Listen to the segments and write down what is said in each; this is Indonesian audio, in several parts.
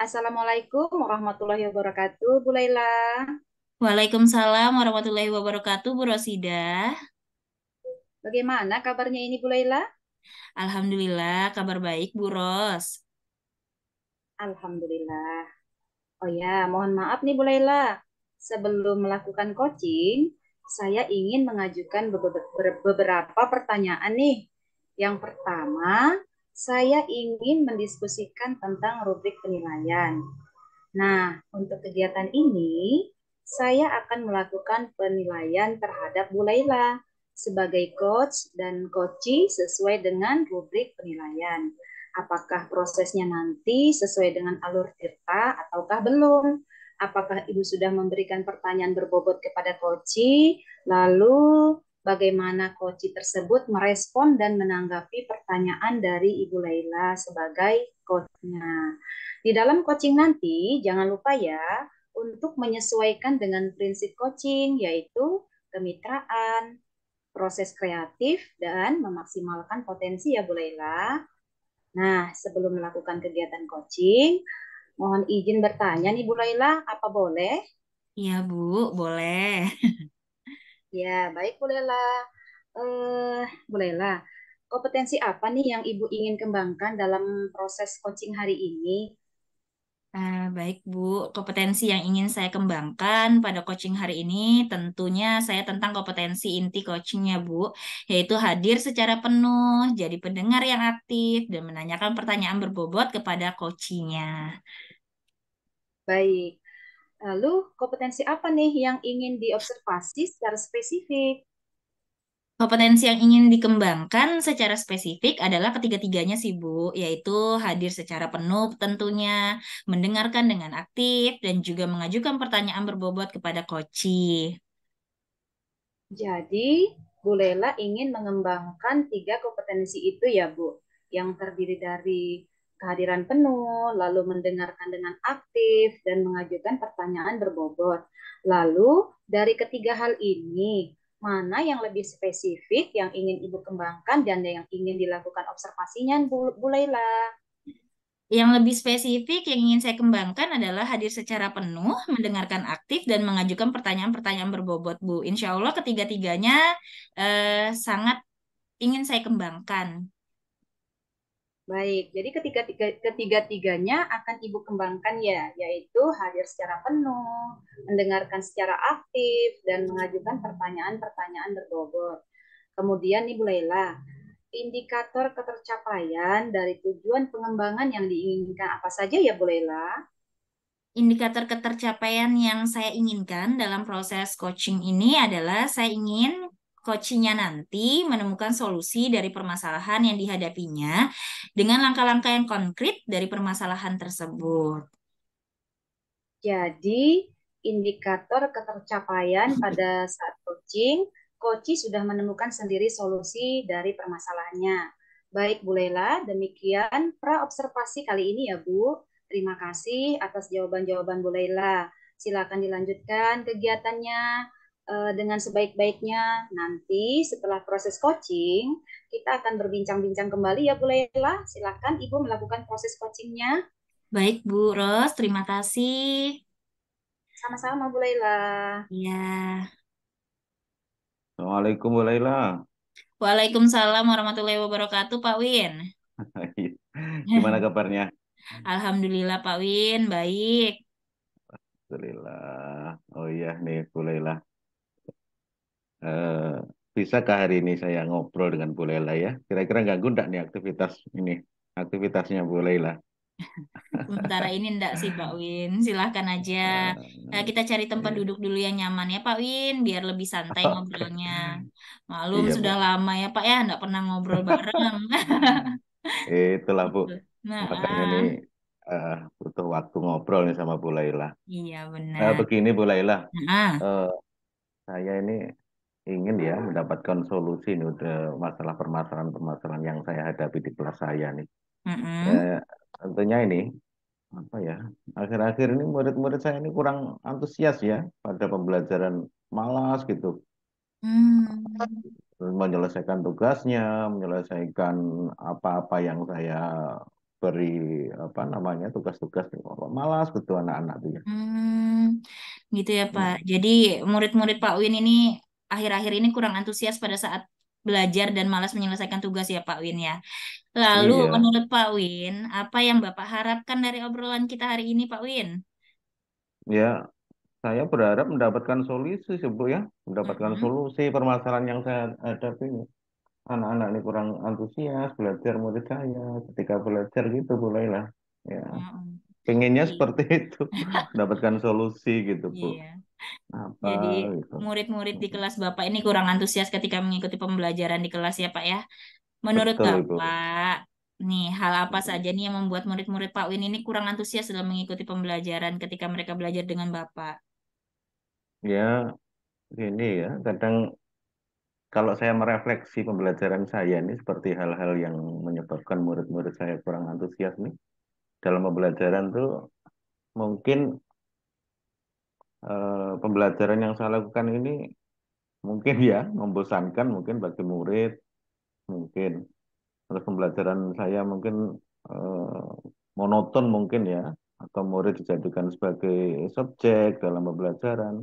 Assalamualaikum warahmatullahi wabarakatuh, Bu Laila. Waalaikumsalam warahmatullahi wabarakatuh, Bu Rosidah. Bagaimana kabarnya ini, Bu Laila? Alhamdulillah, kabar baik, Bu Ros. Alhamdulillah. Oh ya, mohon maaf nih, Bu Laila. Sebelum melakukan coaching, saya ingin mengajukan beberapa pertanyaan nih. Yang pertama, saya ingin mendiskusikan tentang rubrik penilaian. Nah, untuk kegiatan ini, saya akan melakukan penilaian terhadap Bu Laila sebagai coach dan coachee sesuai dengan rubrik penilaian. Apakah prosesnya nanti sesuai dengan alur tirta ataukah belum? Apakah Ibu sudah memberikan pertanyaan berbobot kepada coachee? Lalu bagaimana coachee tersebut merespon dan menanggapi pertanyaan dari Ibu Laila sebagai coachnya? Di dalam coaching nanti, jangan lupa ya, untuk menyesuaikan dengan prinsip coaching, yaitu kemitraan, proses kreatif, dan memaksimalkan potensi ya Bu Laila. Nah, sebelum melakukan kegiatan coaching, mohon izin bertanya nih Bu Laila, apa boleh? Iya, Bu, boleh. Ya, baik Bu Laila. Bu Laila, kompetensi apa nih yang Ibu ingin kembangkan dalam proses coaching hari ini? Baik, Bu. Kompetensi yang ingin saya kembangkan pada coaching hari ini tentunya saya tentang kompetensi inti coachingnya, Bu, yaitu hadir secara penuh, jadi pendengar yang aktif, dan menanyakan pertanyaan berbobot kepada coachingnya. Baik. Lalu kompetensi apa nih yang ingin diobservasi secara spesifik? Kompetensi yang ingin dikembangkan secara spesifik adalah ketiga-tiganya sih, Bu, yaitu hadir secara penuh tentunya, mendengarkan dengan aktif, dan juga mengajukan pertanyaan berbobot kepada coach. Jadi, Bu Lela ingin mengembangkan tiga kompetensi itu ya, Bu, yang terdiri dari kehadiran penuh, lalu mendengarkan dengan aktif, dan mengajukan pertanyaan berbobot. Lalu, dari ketiga hal ini, mana yang lebih spesifik yang ingin Ibu kembangkan dan yang ingin dilakukan observasinya, Bu Lela? Yang lebih spesifik yang ingin saya kembangkan adalah hadir secara penuh, mendengarkan aktif, dan mengajukan pertanyaan-pertanyaan berbobot, Bu. Insya Allah ketiga-tiganya sangat ingin saya kembangkan. Baik, jadi ketiga-tiganya akan Ibu kembangkan ya, yaitu hadir secara penuh, mendengarkan secara aktif, dan mengajukan pertanyaan-pertanyaan berbobot. Kemudian Ibu Laila, indikator ketercapaian dari tujuan pengembangan yang diinginkan apa saja ya Bu Laila? Indikator ketercapaian yang saya inginkan dalam proses coaching ini adalah saya ingin coachingnya nanti menemukan solusi dari permasalahan yang dihadapinya dengan langkah-langkah yang konkret dari permasalahan tersebut. Jadi, indikator ketercapaian pada saat coaching, coach sudah menemukan sendiri solusi dari permasalahannya. Baik, Bu Lela, demikian pra-observasi kali ini ya, Bu. Terima kasih atas jawaban-jawaban Bu Lela. Silakan dilanjutkan kegiatannya dengan sebaik-baiknya. Nanti setelah proses coaching, kita akan berbincang-bincang kembali ya, Bu Lela. Silakan Ibu melakukan proses coachingnya. Baik, Bu Ros, terima kasih. Sama-sama, Bu Laila. Ya. Assalamualaikum Bu Laila. Waalaikumsalam warahmatullahi wabarakatuh, Pak Win. Gimana kabarnya? Alhamdulillah, Pak Win, baik. Alhamdulillah. Oh iya nih Bu Laila. Eh, bisakah hari ini saya ngobrol dengan Bu Laila ya? Kira-kira ganggu enggak nih aktivitasnya Bu Laila? Sementara ini enggak sih, Pak Win. Silahkan aja. Kita cari tempat Iya. duduk dulu yang nyaman ya, Pak Win, biar lebih santai Oke. ngobrolnya. Maklum Iya sudah Bu. lama ya, Pak ya, enggak pernah ngobrol bareng. Itulah Bu. Gitu. Nah, Makanya nih eh, butuh waktu ngobrol nih sama Bu Laila. iya benar. Begini Bu Laila, Nah, eh, saya ini ingin ya mendapatkan solusi nih udah masalah permasalahan-permasalahan yang saya hadapi di kelas saya nih. mm-mm. Eh, tentunya ini apa ya? Akhir-akhir ini murid-murid saya ini kurang antusias ya pada pembelajaran, malas gitu Hmm, menyelesaikan tugasnya, menyelesaikan apa-apa yang saya beri apa namanya tugas-tugas malas gitu anak-anak tuh ya. gitu ya Pak. Hmm, Jadi murid-murid Pak Win ini akhir-akhir ini kurang antusias pada saat belajar dan malas menyelesaikan tugas ya Pak Win ya. Lalu iya, menurut Pak Win, apa yang Bapak harapkan dari obrolan kita hari ini Pak Win? ya saya berharap mendapatkan solusi sih Bu ya, mendapatkan Mm-mm. solusi permasalahan yang saya hadapi ini. Anak-anak ini kurang antusias belajar murid saya ketika belajar gitu boleh lah. Ya, Mm-mm. pengennya Iya. seperti itu, mendapatkan solusi gitu Bu. Iya. Apa Jadi gitu. murid-murid di kelas Bapak ini kurang antusias ketika mengikuti pembelajaran di kelas ya Pak ya. Menurut Betul Ibu. Bapak, nih hal apa saja nih yang membuat murid-murid Pak Win ini kurang antusias dalam mengikuti pembelajaran ketika mereka belajar dengan Bapak? Ya, ini ya, kadang kalau saya merefleksi pembelajaran saya ini seperti hal-hal yang menyebabkan murid-murid saya kurang antusias nih dalam pembelajaran tuh mungkin pembelajaran yang saya lakukan ini mungkin ya membosankan mungkin bagi murid mungkin terus pembelajaran saya mungkin eh, monoton mungkin ya atau murid dijadikan sebagai subjek dalam pembelajaran.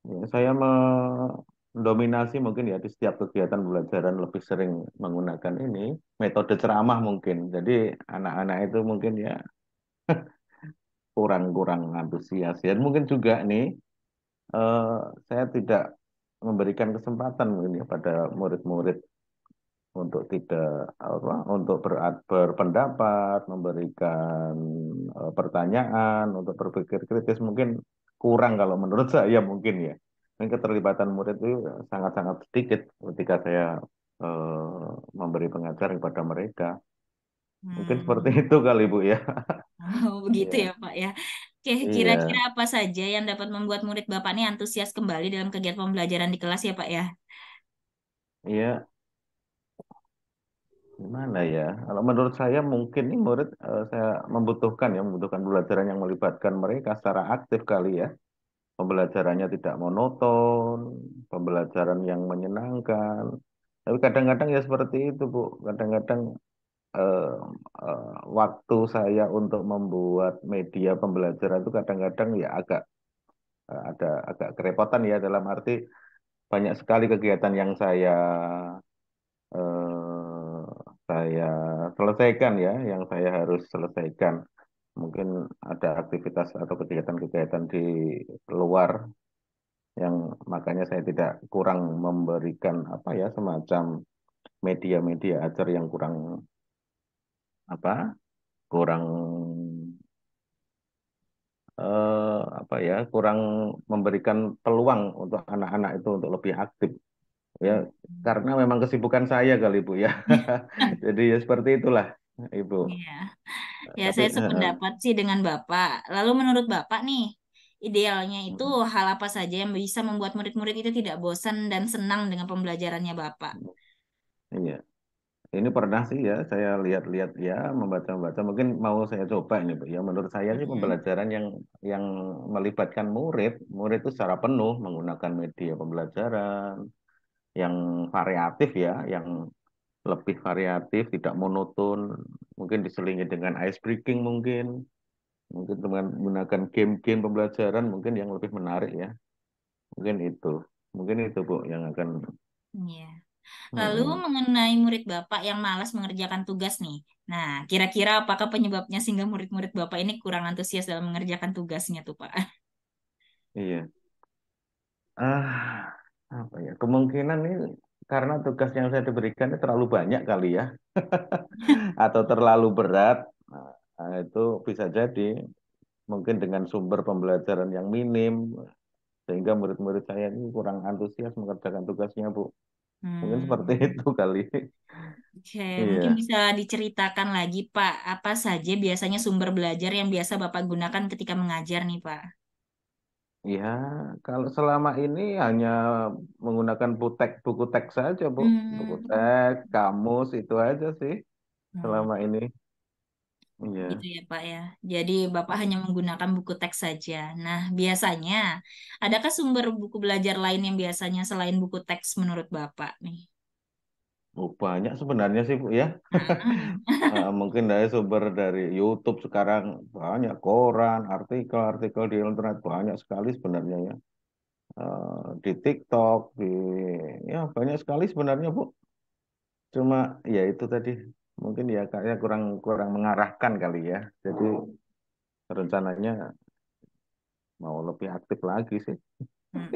Ya, saya mendominasi mungkin ya di setiap kegiatan pembelajaran lebih sering menggunakan ini metode ceramah mungkin. Jadi anak-anak itu mungkin ya kurang-kurang antusias. Dan mungkin juga nih eh, saya tidak memberikan kesempatan mungkin ya pada murid-murid untuk tidak apa untuk berpendapat, memberikan pertanyaan, untuk berpikir kritis mungkin kurang kalau menurut saya mungkin ya. Dan keterlibatan murid itu sangat-sangat sedikit ketika saya eh, memberi pengajaran kepada mereka. Mungkin seperti Hmm, itu kali Bu ya. oh, begitu ya Iya. Pak ya. Oke, kira-kira Iya, apa saja yang dapat membuat murid Bapak ini antusias kembali dalam kegiatan pembelajaran di kelas ya Pak ya? iya. Gimana ya? Kalau menurut saya mungkin nih murid saya membutuhkan pembelajaran yang melibatkan mereka secara aktif kali ya. Pembelajarannya tidak monoton, pembelajaran yang menyenangkan. Tapi kadang-kadang ya seperti itu, Bu. Kadang-kadang eh, waktu saya untuk membuat media pembelajaran itu kadang-kadang ya agak kerepotan ya dalam arti banyak sekali kegiatan yang eh, saya selesaikan ya, yang saya harus selesaikan. Mungkin ada aktivitas atau kegiatan-kegiatan di luar yang makanya saya tidak kurang memberikan apa ya semacam media-media ajar yang kurang apa kurang apa ya kurang memberikan peluang untuk anak-anak itu untuk lebih aktif ya Hmm. karena memang kesibukan saya kali Bu ya jadi ya seperti itulah Ibu. Iya. Ya, Tapi saya sependapat sih dengan Bapak. Lalu menurut Bapak nih, idealnya itu hal apa saja yang bisa membuat murid-murid itu tidak bosan dan senang dengan pembelajarannya Bapak? iya. Ini pernah sih ya, saya lihat-lihat ya, membaca-baca. Mungkin mau saya coba ini, Bu. Ya, menurut saya sih Mm-mm. pembelajaran yang melibatkan murid itu secara penuh menggunakan media pembelajaran yang variatif ya, yang lebih variatif, tidak monoton. Mungkin diselingi dengan ice breaking mungkin dengan menggunakan game-game pembelajaran mungkin yang lebih menarik ya. Mungkin itu, mungkin itu Bu yang akan. Iya. Lalu Mm-mm. mengenai murid Bapak yang malas mengerjakan tugas nih. Nah, kira-kira apakah penyebabnya sehingga murid-murid Bapak ini kurang antusias dalam mengerjakan tugasnya tuh, Pak? Iya. Ah, apa ya? Kemungkinan ini karena tugas yang saya diberikan ini terlalu banyak kali ya, atau terlalu berat. Itu bisa jadi mungkin dengan sumber pembelajaran yang minim, sehingga murid-murid saya ini kurang antusias mengerjakan tugasnya, Bu. Mungkin seperti Hmm. itu kali. Oke, mungkin Iya. bisa diceritakan lagi, Pak, apa saja biasanya sumber belajar yang biasa Bapak gunakan ketika mengajar nih, Pak? Ya, kalau selama ini hanya menggunakan buku teks saja, Bu. Buku Hmm. teks, kamus, itu aja sih Hmm. selama ini. Gitu Iya. ya, Pak ya. Jadi Bapak hanya menggunakan buku teks saja. Nah, biasanya adakah sumber buku belajar lain yang biasanya selain buku teks menurut Bapak nih? Oh, banyak sebenarnya sih, Bu, ya. Hmm. Mungkin dari sumber dari YouTube sekarang banyak, koran, artikel-artikel di internet banyak sekali sebenarnya ya. Di TikTok, ya banyak sekali sebenarnya, Bu. Cuma ya itu tadi mungkin ya kayaknya kurang kurang mengarahkan kali ya. Jadi rencananya mau lebih aktif lagi sih. Hmm.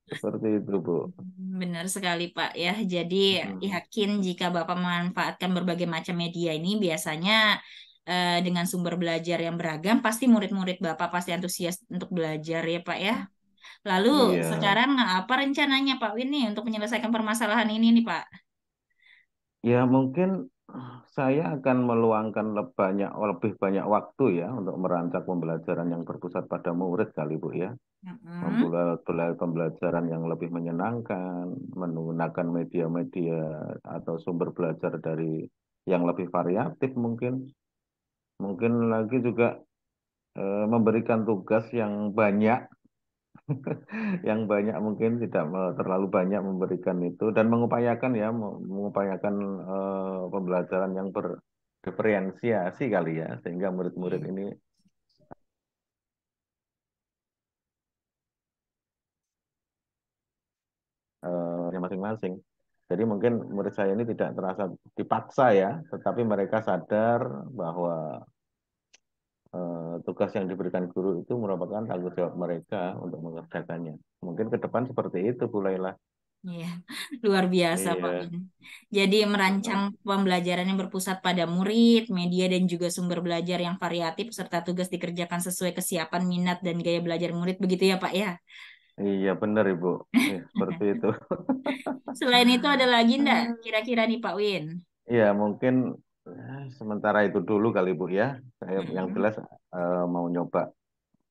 Seperti itu, Bu. Benar sekali, Pak ya. Jadi Mm. yakin jika Bapak memanfaatkan berbagai macam media ini biasanya dengan sumber belajar yang beragam, pasti murid-murid Bapak pasti antusias untuk belajar ya, Pak ya. Lalu Iya. sekarang apa rencananya Pak Win nih untuk menyelesaikan permasalahan ini nih, Pak? Ya mungkin saya akan meluangkan lebih banyak waktu ya untuk merancang pembelajaran yang berpusat pada murid kali Bu ya. Mm-mm. Membuat pembelajaran yang lebih menyenangkan, menggunakan media-media atau sumber belajar dari yang lebih variatif mungkin. Mungkin lagi juga memberikan tugas yang banyak, yang banyak mungkin tidak terlalu banyak memberikan itu dan mengupayakan ya, mengupayakan pembelajaran yang berdiferensiasi kali ya, sehingga murid-murid Iya. ini masing-masing. Jadi mungkin murid saya ini tidak terasa dipaksa ya, tetapi mereka sadar bahwa tugas yang diberikan guru itu merupakan tanggung jawab mereka untuk mengerjakannya. Mungkin ke depan seperti itu, Bu Laila. Iya, luar biasa Pak Iya. Win. Jadi merancang Heeh. pembelajaran yang berpusat pada murid, media dan juga sumber belajar yang variatif serta tugas dikerjakan sesuai kesiapan minat dan gaya belajar murid begitu ya Pak ya. Iya benar Ibu. Seperti itu. Selain itu ada lagi enggak kira-kira nih Pak Win? Ya mungkin sementara itu dulu kali Bu ya. Saya yang Mm-mm. jelas mau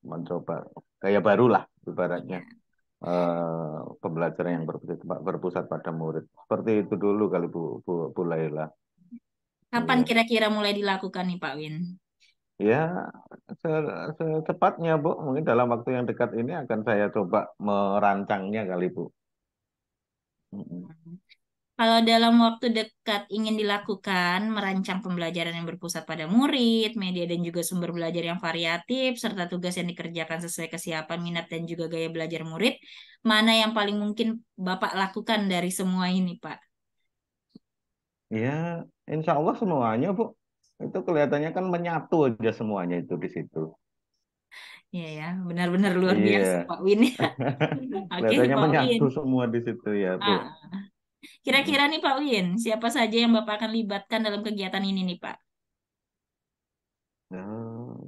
mencoba gaya baru lah ibaratnya. Iya. Pembelajaran yang berpusat pada murid. Seperti itu dulu kali Bu Laila. Kapan Iya. kira-kira mulai dilakukan nih Pak Win? Ya secepatnya Bu. Mungkin dalam waktu yang dekat ini akan saya coba merancangnya kali Bu. Mm-mm. Kalau dalam waktu dekat ingin dilakukan, merancang pembelajaran yang berpusat pada murid, media dan juga sumber belajar yang variatif, serta tugas yang dikerjakan sesuai kesiapan, minat, dan juga gaya belajar murid, mana yang paling mungkin Bapak lakukan dari semua ini, Pak? Ya, insya Allah semuanya, Bu. Itu kelihatannya kan menyatu aja semuanya itu di situ. Iya ya, benar-benar luar biasa, Iya, Pak Win. Oke, kelihatannya Pak Win. menyatu semua di situ ya, Bu. Ah, Mm-mm. kira-kira nih, Pak Win, siapa saja yang Bapak akan libatkan dalam kegiatan ini nih, Pak?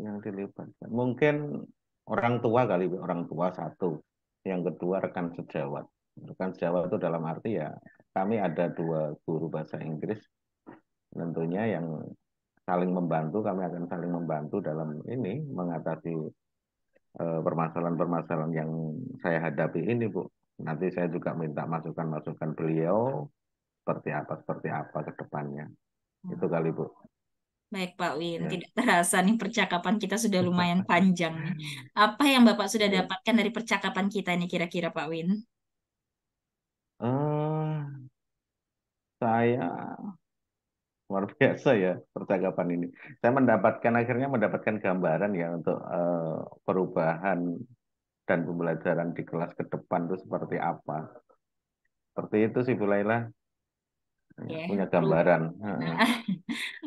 Yang dilibatkan. Mungkin orang tua kali, Bu. Orang tua satu. Yang kedua rekan sejawat. Rekan sejawat itu dalam arti ya, kami ada dua guru bahasa Inggris. Tentunya yang saling membantu, kami akan saling membantu dalam ini mengatasi permasalahan-permasalahan yang saya hadapi ini, Bu. Nanti saya juga minta masukan-masukan beliau seperti apa ke depannya. Itu kali, Bu. Baik Pak Win, Ya. tidak terasa nih percakapan kita sudah lumayan panjang nih. Apa yang Bapak sudah Ya. dapatkan dari percakapan kita nih kira-kira Pak Win? Eh, saya luar biasa ya percakapan ini. Saya akhirnya mendapatkan gambaran ya untuk perubahan dan pembelajaran di kelas ke depan itu seperti apa. Seperti itu sih, Bu Laila. Ya, Ya, punya gambaran. nah, Heeh.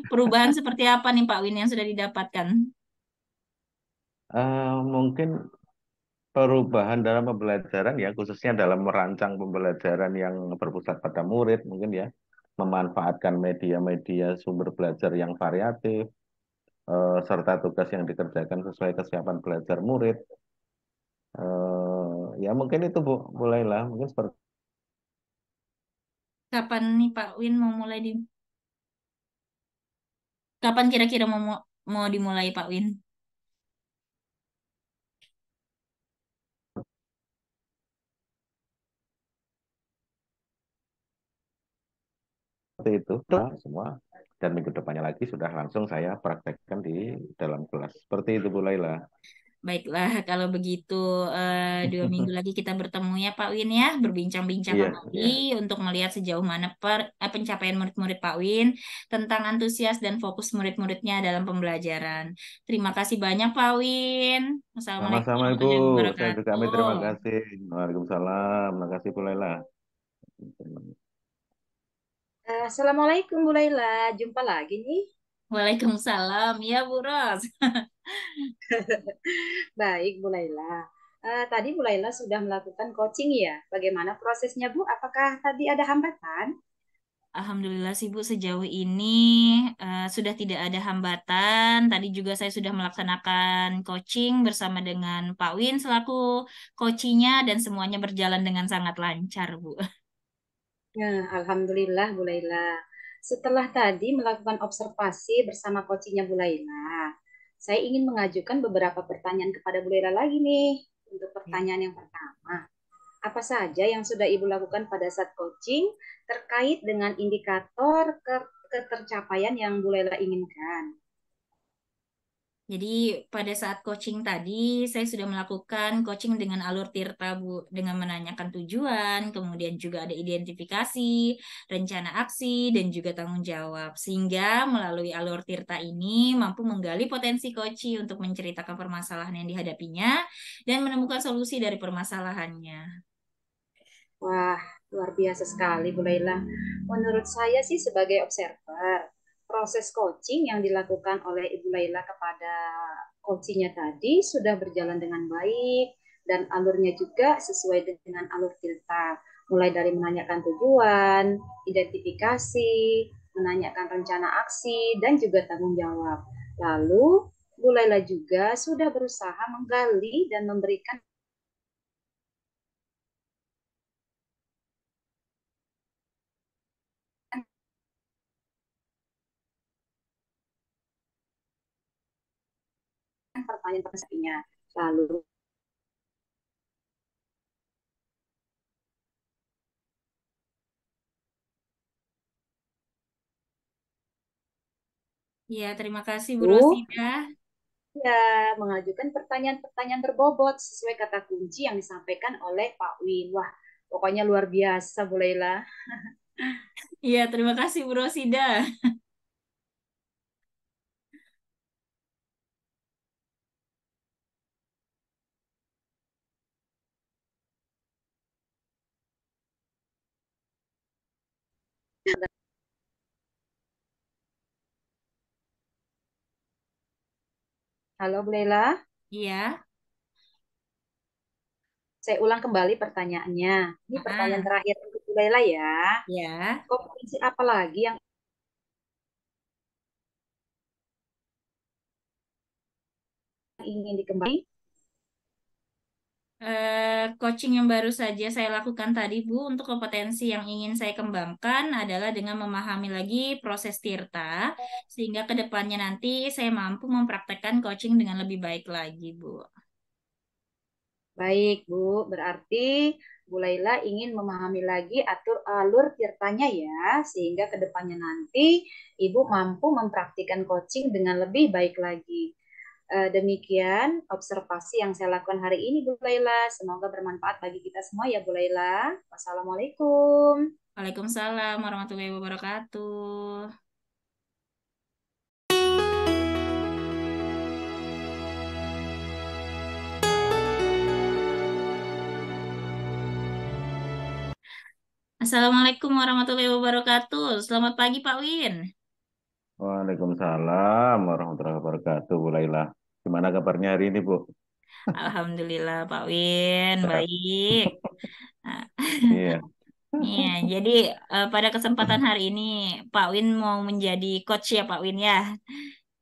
perubahan seperti apa nih Pak Win yang sudah didapatkan? Mungkin perubahan dalam pembelajaran ya, khususnya dalam merancang pembelajaran yang berpusat pada murid, mungkin ya, memanfaatkan media-media sumber belajar yang variatif, serta tugas yang dikerjakan sesuai kesiapan belajar murid. Ya mungkin itu Bu, mulailah, mungkin seperti Kapan nih Pak Win mau mulai kapan kira-kira mau dimulai Pak Win? Seperti itu, nah, semua. Dan minggu depannya lagi sudah langsung saya praktekkan di dalam kelas. Seperti itu, Bu Laila. Baiklah, kalau begitu 2 minggu lagi kita bertemu ya Pak Win ya, berbincang-bincang Iya, kembali iya. untuk melihat sejauh mana pencapaian murid-murid Pak Win tentang antusias dan fokus murid-muridnya dalam pembelajaran. Terima kasih banyak Pak Win. Wassalamualaikum Sama-sama, Ibu. warahmatullahi Saya juga kami wabarakatuh. terima kasih. Waalaikumsalam. Terima kasih, Bu Laila. Assalamualaikum Bu Laila, jumpa lagi nih. Waalaikumsalam, ya Bu Ros. Baik Bu Laila. Tadi Bu Laila sudah melakukan coaching ya. Bagaimana prosesnya Bu? Apakah tadi ada hambatan? Alhamdulillah sih Bu, sejauh ini sudah tidak ada hambatan. Tadi juga saya sudah melaksanakan coaching bersama dengan Pak Win selaku coachingnya dan semuanya berjalan dengan sangat lancar Bu. Nah, Alhamdulillah Bu Laila. Setelah tadi melakukan observasi bersama coachingnya Bu Laila, saya ingin mengajukan beberapa pertanyaan kepada Bu Laila lagi nih. Untuk pertanyaan yang pertama, apa saja yang sudah Ibu lakukan pada saat coaching terkait dengan indikator ketercapaian yang Bu Laila inginkan? Jadi pada saat coaching tadi saya sudah melakukan coaching dengan alur Tirta Bu, dengan menanyakan tujuan, kemudian juga ada identifikasi, rencana aksi, dan juga tanggung jawab. Sehingga melalui alur Tirta ini mampu menggali potensi coach untuk menceritakan permasalahan yang dihadapinya dan menemukan solusi dari permasalahannya. Wah, luar biasa sekali Bu Laila. Menurut saya sih sebagai observer, proses coaching yang dilakukan oleh Ibu Laila kepada coachingnya tadi sudah berjalan dengan baik dan alurnya juga sesuai dengan alur Tilta. Mulai dari menanyakan tujuan, identifikasi, menanyakan rencana aksi, dan juga tanggung jawab. Lalu, Bu Laila juga sudah berusaha menggali dan memberikan pertanyaan-pertanyaannya. Lalu, Ya, terima kasih Bu Rosida. ya, mengajukan pertanyaan-pertanyaan berbobot sesuai kata kunci yang disampaikan oleh Pak Win. Wah, pokoknya luar biasa, Bu Laila. Iya, terima kasih Bu Rosida. Halo, Bu Laila. Iya. Saya ulang kembali pertanyaannya. Ini pertanyaan Ah, terakhir untuk Bu Laila ya. ya. Kompetensi apa lagi yang ingin dikembangkan? Coaching yang baru saja saya lakukan tadi, Bu, untuk kompetensi yang ingin saya kembangkan adalah dengan memahami lagi proses Tirta, sehingga ke depannya nanti saya mampu mempraktekkan coaching dengan lebih baik lagi, Bu. Baik, Bu. Berarti Bu Laila ingin memahami lagi atur alur tirtanya ya, sehingga ke depannya nanti Ibu mampu mempraktikkan coaching dengan lebih baik lagi. Demikian observasi yang saya lakukan hari ini, Bu Laila. Semoga bermanfaat bagi kita semua ya, Bu Laila. Wassalamualaikum. Waalaikumsalam warahmatullahi wabarakatuh. Assalamualaikum warahmatullahi wabarakatuh. Selamat pagi, Pak Win. Waalaikumsalam warahmatullahi wabarakatuh, Bu Laila. Gimana kabarnya hari ini, Bu? Alhamdulillah, Pak Win, Sehat. baik. Nah, Iya. iya, jadi pada kesempatan hari ini Pak Win mau menjadi coach ya Pak Win ya.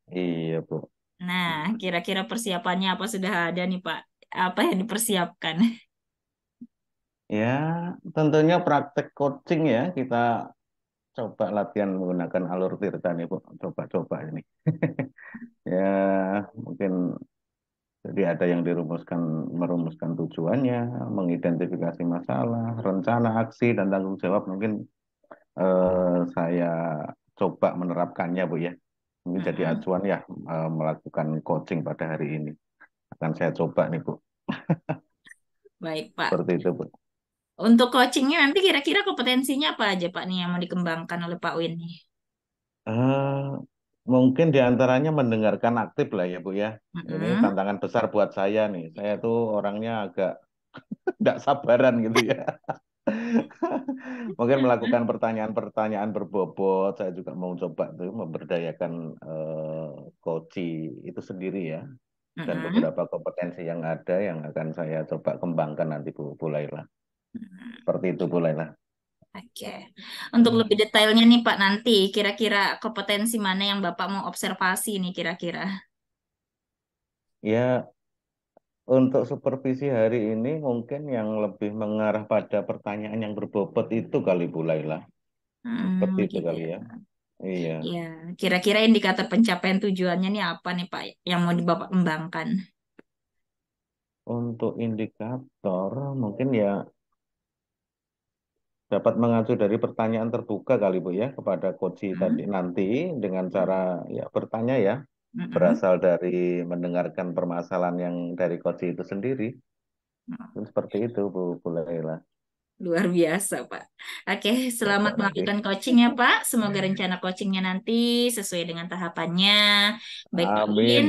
Iya, Bu. Nah, kira-kira persiapannya apa sudah ada nih Pak? Apa yang dipersiapkan? Ya, tentunya praktek coaching ya. Kita coba latihan menggunakan alur tirta nih, Bu. Coba-coba ini. Ya, mungkin jadi ada yang merumuskan tujuannya, mengidentifikasi masalah, rencana, aksi, dan tanggung jawab. Mungkin saya coba menerapkannya, Bu ya. Mungkin jadi Mm-mm. acuan ya melakukan coaching pada hari ini. Akan saya coba nih, Bu. Baik, Pak. Seperti itu, Bu. Untuk coachingnya nanti kira-kira kompetensinya apa aja, Pak, nih yang mau dikembangkan oleh Pak Win nih? Eh, mungkin diantaranya mendengarkan aktif lah ya, Bu ya. Ini Mm-mm. tantangan besar buat saya nih. Saya tuh orangnya agak tidak sabaran gitu ya. Mungkin melakukan pertanyaan-pertanyaan berbobot. Saya juga mau coba tuh memberdayakan coach itu sendiri ya. Dan Mm-mm. beberapa kompetensi yang ada yang akan saya coba kembangkan nanti Bu Laila. Seperti itu Bu Laila. Oke. Untuk lebih detailnya nih Pak nanti kira-kira kompetensi mana yang Bapak mau observasi nih kira-kira? Ya, untuk supervisi hari ini mungkin yang lebih mengarah pada pertanyaan yang berbobot itu kali Bu Laila. Seperti itu Gitu kali ya. ya. Iya. Ya, kira-kira indikator pencapaian tujuannya nih apa nih Pak yang mau Bapak kembangkan? Untuk indikator mungkin ya dapat mengacu dari pertanyaan terbuka kali Bu ya kepada coach tadi Hmm? nanti dengan cara ya bertanya ya Mm-mm. berasal dari mendengarkan permasalahan yang dari coach itu sendiri. Seperti itu Bu Laila. Luar biasa Pak. Oke, selamat Oke. melakukan coaching ya Pak. Semoga rencana coachingnya nanti sesuai dengan tahapannya. Baik Pak Win,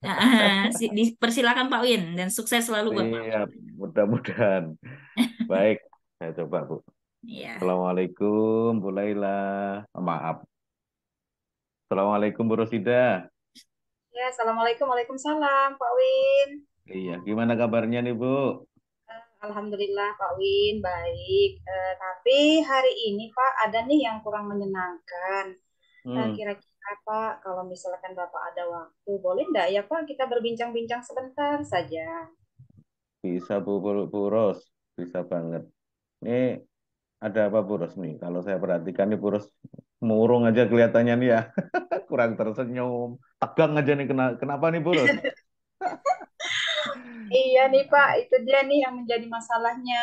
Amin. dipersilakan Pak Win dan sukses selalu buat Pak Win. Siap. Mudah-mudahan. Baik. Saya coba Bu. Ya. Assalamualaikum Bu Laila. Maaf. Assalamualaikum Bu Rosida. Ya, Assalamualaikum, Waalaikumsalam, Pak Win. Iya, gimana kabarnya nih Bu? Alhamdulillah, Pak Win, baik. Tapi hari ini, Pak, ada nih yang kurang menyenangkan. Hmm, Kira-kira, Pak, kalau misalkan Bapak ada waktu, boleh nggak ya, Pak, kita berbincang-bincang sebentar saja? bisa Bu Ros. Bisa banget. Ini ada apa Bu Ros nih? Kalau saya perhatikan nih Bu Ros murung aja kelihatannya nih ya. Kurang tersenyum. Tegang aja nih. Kenapa nih Bu Ros? Iya nih Pak, itu dia nih yang menjadi masalahnya.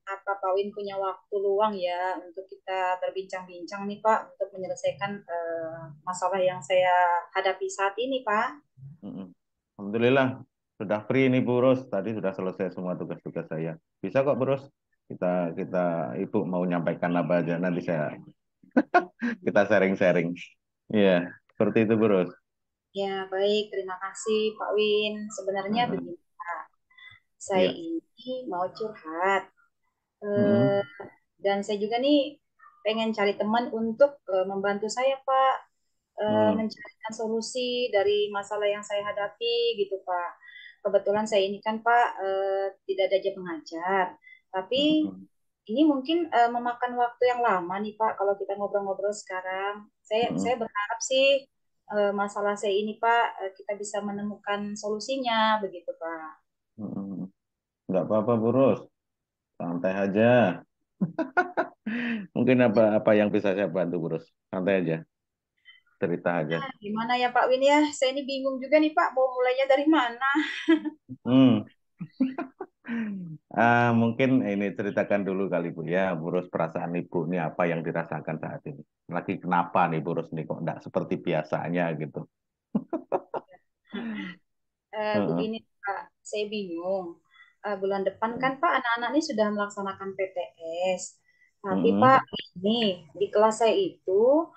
Apa Pak Win punya waktu luang ya untuk kita berbincang-bincang nih Pak untuk menyelesaikan masalah yang saya hadapi saat ini Pak? Mm-mm. Alhamdulillah sudah free nih Bu Ros. Tadi sudah selesai semua tugas-tugas saya. Bisa kok Bu Ros. Kita kita Ibu mau nyampaikan apa aja nanti kita sharing-sharing. Iya, seperti itu Bu Ros. Ya baik, terima kasih Pak Win. Sebenarnya Heeh. begini Pak, saya Iya. ini mau curhat. Eh, Mm-mm. dan saya juga nih pengen cari teman untuk membantu saya Pak Mm. mencarikan solusi dari masalah yang saya hadapi gitu Pak. Kebetulan saya ini kan Pak tidak ada jam mengajar, tapi Mm-mm. ini mungkin memakan waktu yang lama nih Pak kalau kita ngobrol-ngobrol sekarang. Saya Mm-mm. berharap sih masalah saya ini Pak kita bisa menemukan solusinya begitu Pak. Mm-mm. Nggak apa-apa Bu Ros. Santai aja. Mungkin apa yang bisa saya bantu Bu Ros. Santai aja. Cerita aja. Gimana ya Pak Win ya? Saya ini bingung juga nih Pak mau mulainya dari mana. Hmm. Mungkin ini ceritakan dulu kali Bu ya, Burus perasaan Ibu ini apa yang dirasakan saat ini. Lagi kenapa nih Burus nih kok enggak seperti biasanya gitu. Heeh. Begini Pak, saya bingung. Bulan depan Heeh. kan Pak anak-anak ini sudah melaksanakan PTS. Tapi Heeh. Pak ini di kelas saya itu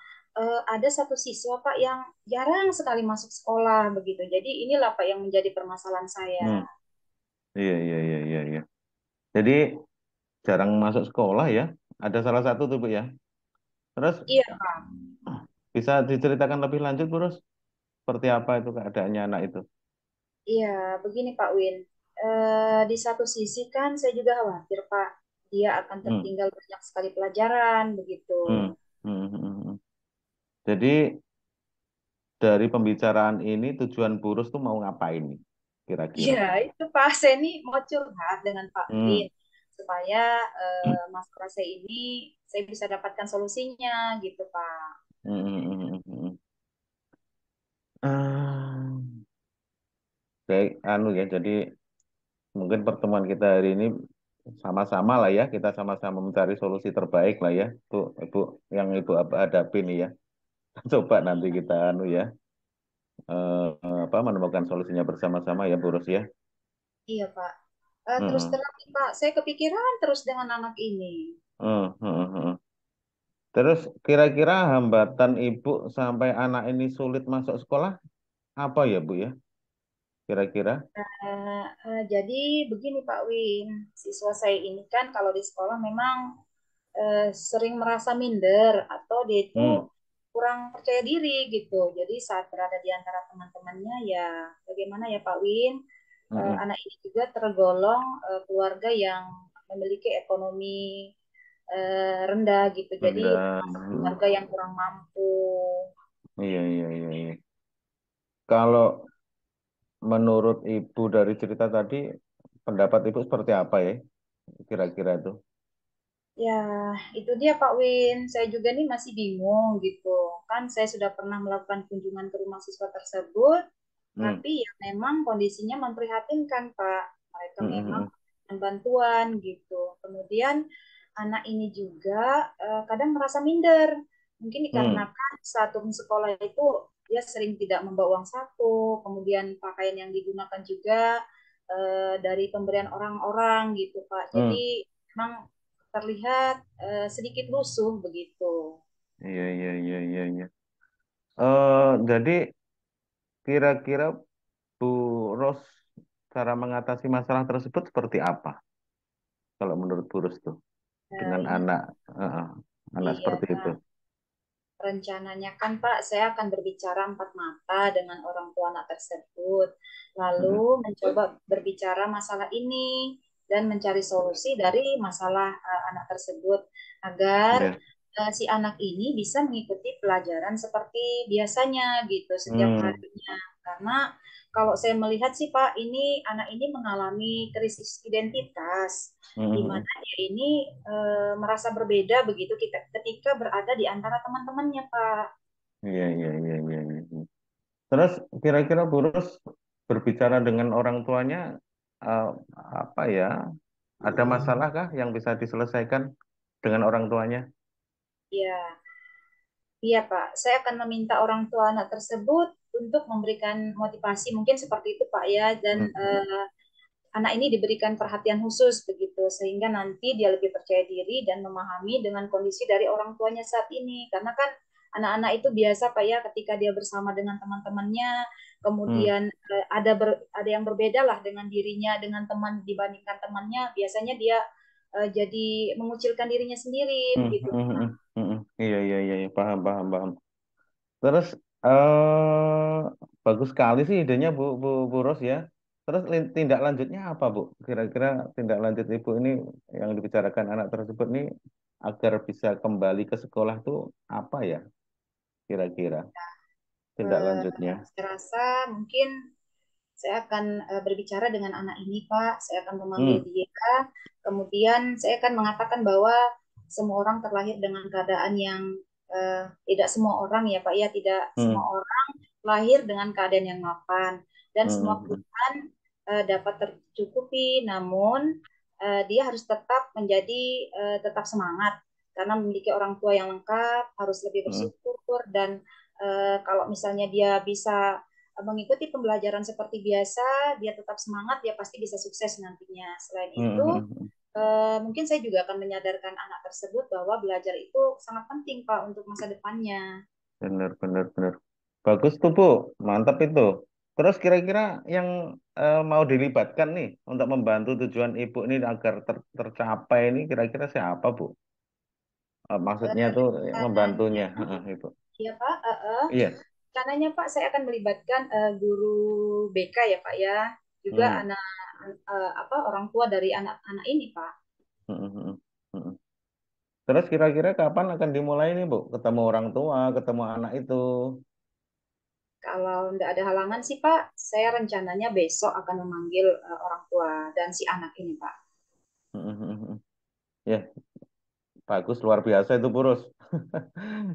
ada satu siswa Pak yang jarang sekali masuk sekolah begitu. Jadi inilah Pak yang menjadi permasalahan saya. Hmm. Iya, iya, iya, iya, iya. Jadi jarang masuk sekolah ya. Ada salah satu tuh Bu ya. Terus Iya Pak. bisa diceritakan lebih lanjut Burus. Seperti apa itu keadaannya anak itu? Iya, begini Pak Win. Di satu sisi kan saya juga khawatir Pak, dia akan Hmm. tertinggal banyak sekali pelajaran begitu. Hmm. Hmm. Hmm. Hmm. Jadi dari pembicaraan ini tujuan Burus tuh mau ngapain nih kira-kira? Iya, itu Pak. Saya ini mau curhat dengan Pak Hmm. Win. supaya masalah saya ini saya bisa dapatkan solusinya gitu Pak. Hmm. Ah, Baik, anu ya, jadi mungkin pertemuan kita hari ini sama-sama lah ya, kita sama-sama mencari solusi terbaik lah ya, Bu, Ibu, yang Ibu hadapi nih ya. Coba nanti kita anu ya, menemukan solusinya bersama-sama ya, Bu Ros ya. Iya Pak. Terus Heeh. terang nih, Pak, saya kepikiran terus dengan anak ini. Heeh. Terus kira-kira hambatan Ibu sampai anak ini sulit masuk sekolah apa ya, Bu ya? Kira-kira? Jadi begini Pak Win, siswa saya ini kan kalau di sekolah memang sering merasa minder atau dia itu Hmm. kurang percaya diri gitu. Jadi saat berada di antara teman-temannya ya bagaimana ya Pak Win, Heeh. anak ini juga tergolong keluarga yang memiliki ekonomi rendah gitu. Jadi Rendah. termasuk keluarga yang kurang mampu. Iya. Kalau menurut Ibu dari cerita tadi, pendapat Ibu seperti apa ya? Kira-kira itu. Ya, itu dia Pak Win. Saya juga nih masih bingung gitu. Kan saya sudah pernah melakukan kunjungan ke rumah siswa tersebut, Hmm. tapi ya memang kondisinya memprihatinkan, Pak. Mereka Hmm, hmm, memang hmm. membutuhkan bantuan gitu. Kemudian anak ini juga kadang merasa minder. Mungkin Hmm. dikarenakan saat turun sekolah itu dia sering tidak membawa uang saku, kemudian pakaian yang digunakan juga dari pemberian orang-orang gitu, Pak. Hmm. Jadi memang terlihat sedikit lusuh begitu. Iya. Jadi kira-kira Bu Ros cara mengatasi masalah tersebut seperti apa? Kalau menurut Bu Ros tuh dengan Ini anak, eh, anak iya seperti itu. rencananya kan Pak, saya akan berbicara empat mata dengan orang tua anak tersebut, lalu Hmm. mencoba berbicara masalah ini dan mencari solusi dari masalah anak tersebut agar Ya. si anak ini bisa mengikuti pelajaran seperti biasanya gitu setiap Hmm. harinya. Karena kalau saya melihat sih Pak, ini anak ini mengalami krisis identitas di Hmm. mana dia ini merasa berbeda begitu kita ketika berada di antara teman-temannya, Pak. Iya. Terus kira-kira Bu Ros berbicara dengan orang tuanya, eh, apa ya? Ada masalahkah yang bisa diselesaikan dengan orang tuanya? Ya, iya, Pak. Saya akan meminta orang tua anak tersebut untuk memberikan motivasi, mungkin seperti itu, Pak ya, dan Hmm. anak ini diberikan perhatian khusus begitu sehingga nanti dia lebih percaya diri dan memahami dengan kondisi dari orang tuanya saat ini karena kan anak-anak itu biasa Pak ya ketika dia bersama dengan teman-temannya Hmm. kemudian ada yang berbeda lah dengan dirinya dengan teman dibandingkan temannya biasanya dia jadi mengucilkan dirinya sendiri begitu Pak. Iya. Paham. Terus eh bagus sekali sih idenya Bu Ros ya. Terus tindak lanjutnya apa Bu? Kira-kira tindak lanjut Ibu ini yang dibicarakan anak tersebut nih agar bisa kembali ke sekolah tuh apa ya? Kira-kira tindak lanjutnya. Saya rasa mungkin saya akan berbicara dengan anak ini, Pak. Saya akan memanggil Hmm. dia. Kemudian saya akan mengatakan bahwa semua orang terlahir dengan keadaan yang tidak semua orang ya, Pak. Ya, tidak semua Hmm. orang lahir dengan keadaan yang mapan dan semua Hmm. kebutuhan dapat tercukupi. Namun dia harus tetap menjadi tetap semangat karena memiliki orang tua yang lengkap, harus lebih Hmm. bersyukur dan kalau misalnya dia bisa mengikuti pembelajaran seperti biasa, dia tetap semangat, dia pasti bisa sukses nantinya. Selain itu, Hmm. mungkin saya juga akan menyadarkan anak tersebut bahwa belajar itu sangat penting, Pak, untuk masa depannya. Benar. Bagus tuh Bu, mantap itu. Terus kira-kira yang mau dilibatkan nih untuk membantu tujuan Ibu ini agar tercapai ini kira-kira siapa Bu? Maksudnya tuh Rencananya, membantunya, Ibu. ya Pak, Iya. rencananya Pak, saya akan melibatkan guru BK ya Pak ya, juga Hmm. anak apa orang tua dari anak-anak ini Pak. Hmm, hmm, hmm. Terus kira-kira kapan akan dimulai nih Bu? Ketemu orang tua, ketemu anak itu. Kalau tidak ada halangan sih Pak, saya rencananya besok akan memanggil orang tua dan si anak ini Pak. Ya, bagus luar biasa itu Purus.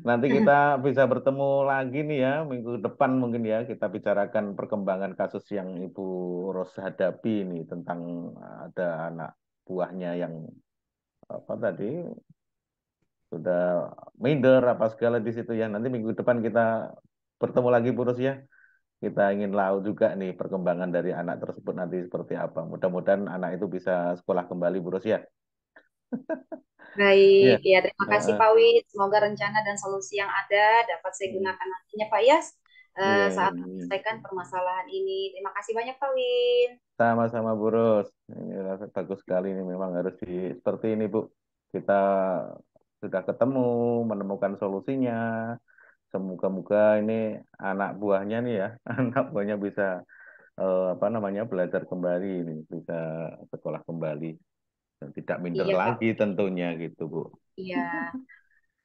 Nanti kita bisa bertemu lagi nih ya minggu depan mungkin ya kita bicarakan perkembangan kasus yang Ibu Ros hadapi ini tentang ada anak buahnya yang apa tadi sudah minder apa segala di situ ya. Nanti minggu depan kita bertemu lagi Purus ya. Kita ingin tahu juga nih perkembangan dari anak tersebut nanti seperti apa. Mudah-mudahan anak itu bisa sekolah kembali Purus ya. Baik, Iya. ya terima kasih Heeh. Pak Wid. Semoga rencana dan solusi yang ada dapat saya Hmm. gunakan nantinya Pak Yas Iya, iya, saat iya. menyelesaikan permasalahan ini. Terima kasih banyak Pak Wid. Sama-sama Bu Ros. Ini bagus sekali ini memang harus seperti ini Bu. Kita sudah ketemu, menemukan solusinya. Semoga-moga ini anak buahnya nih ya, anak buahnya bisa apa namanya belajar kembali ini, bisa sekolah kembali dan tidak minder Iya lagi Pak. tentunya gitu Bu. Iya.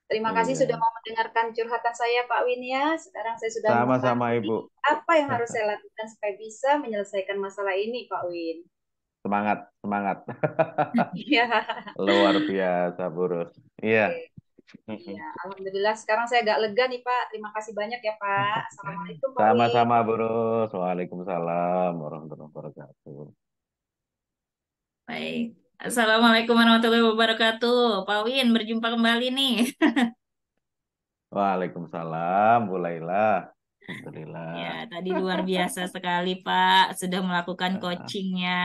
Terima kasih sudah Iya, mau mendengarkan curhatan saya Pak Win ya. Sekarang saya sudah sama-sama mengetahui Ibu. apa yang harus saya lakukan supaya bisa menyelesaikan masalah ini Pak Win. Semangat, semangat. Iya. Luar biasa Bu Ros. Iya. Oke. Iya, Alhamdulillah sekarang saya agak lega nih Pak. Terima kasih banyak ya Pak. Assalamualaikum Pak Win. Sama-sama Bu Ros. Waalaikumsalam warahmatullahi wabarakatuh. Baik. Assalamualaikum warahmatullahi wabarakatuh. Pak Win, berjumpa kembali nih. Waalaikumsalam, Bu Laila. Ya, Alhamdulillah. tadi luar biasa sekali Pak, sudah melakukan Ah, coachingnya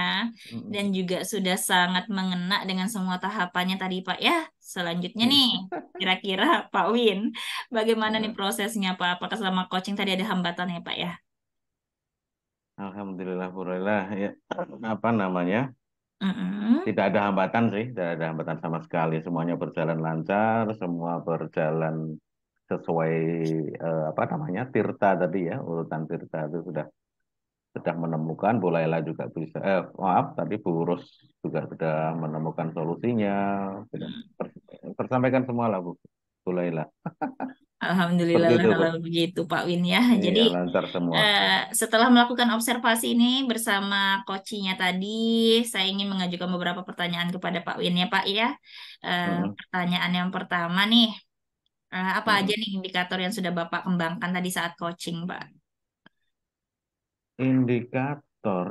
dan mm, juga sudah sangat mengena dengan semua tahapannya tadi Pak. Ya, selanjutnya nih, mm. kira-kira Pak Win, bagaimana nih Ah, prosesnya Pak? Apakah selama coaching tadi ada hambatannya Pak ya? Alhamdulillah, Bu Laila. Ya, apa namanya? Mm-mm. Tidak ada hambatan sih, tidak ada hambatan sama sekali. Semuanya berjalan lancar, semua berjalan sesuai apa namanya tirta tadi ya, urutan tirta itu sudah menemukan. Bu Laila juga bisa, maaf, tadi Bu Rus juga sudah menemukan solusinya, sudah tersampaikan semua lah Bu Laila. Alhamdulillah Seperti lah itu, Bu. kalau begitu Pak Win ya. Jadi Iya, lancar semua. eh, setelah melakukan observasi ini bersama coachingnya tadi, saya ingin mengajukan beberapa pertanyaan kepada Pak Win ya Pak ya. Mm-mm, Pertanyaan yang pertama nih, apa aja mm-mm. nih indikator yang sudah Bapak kembangkan tadi saat coaching Pak? Indikator,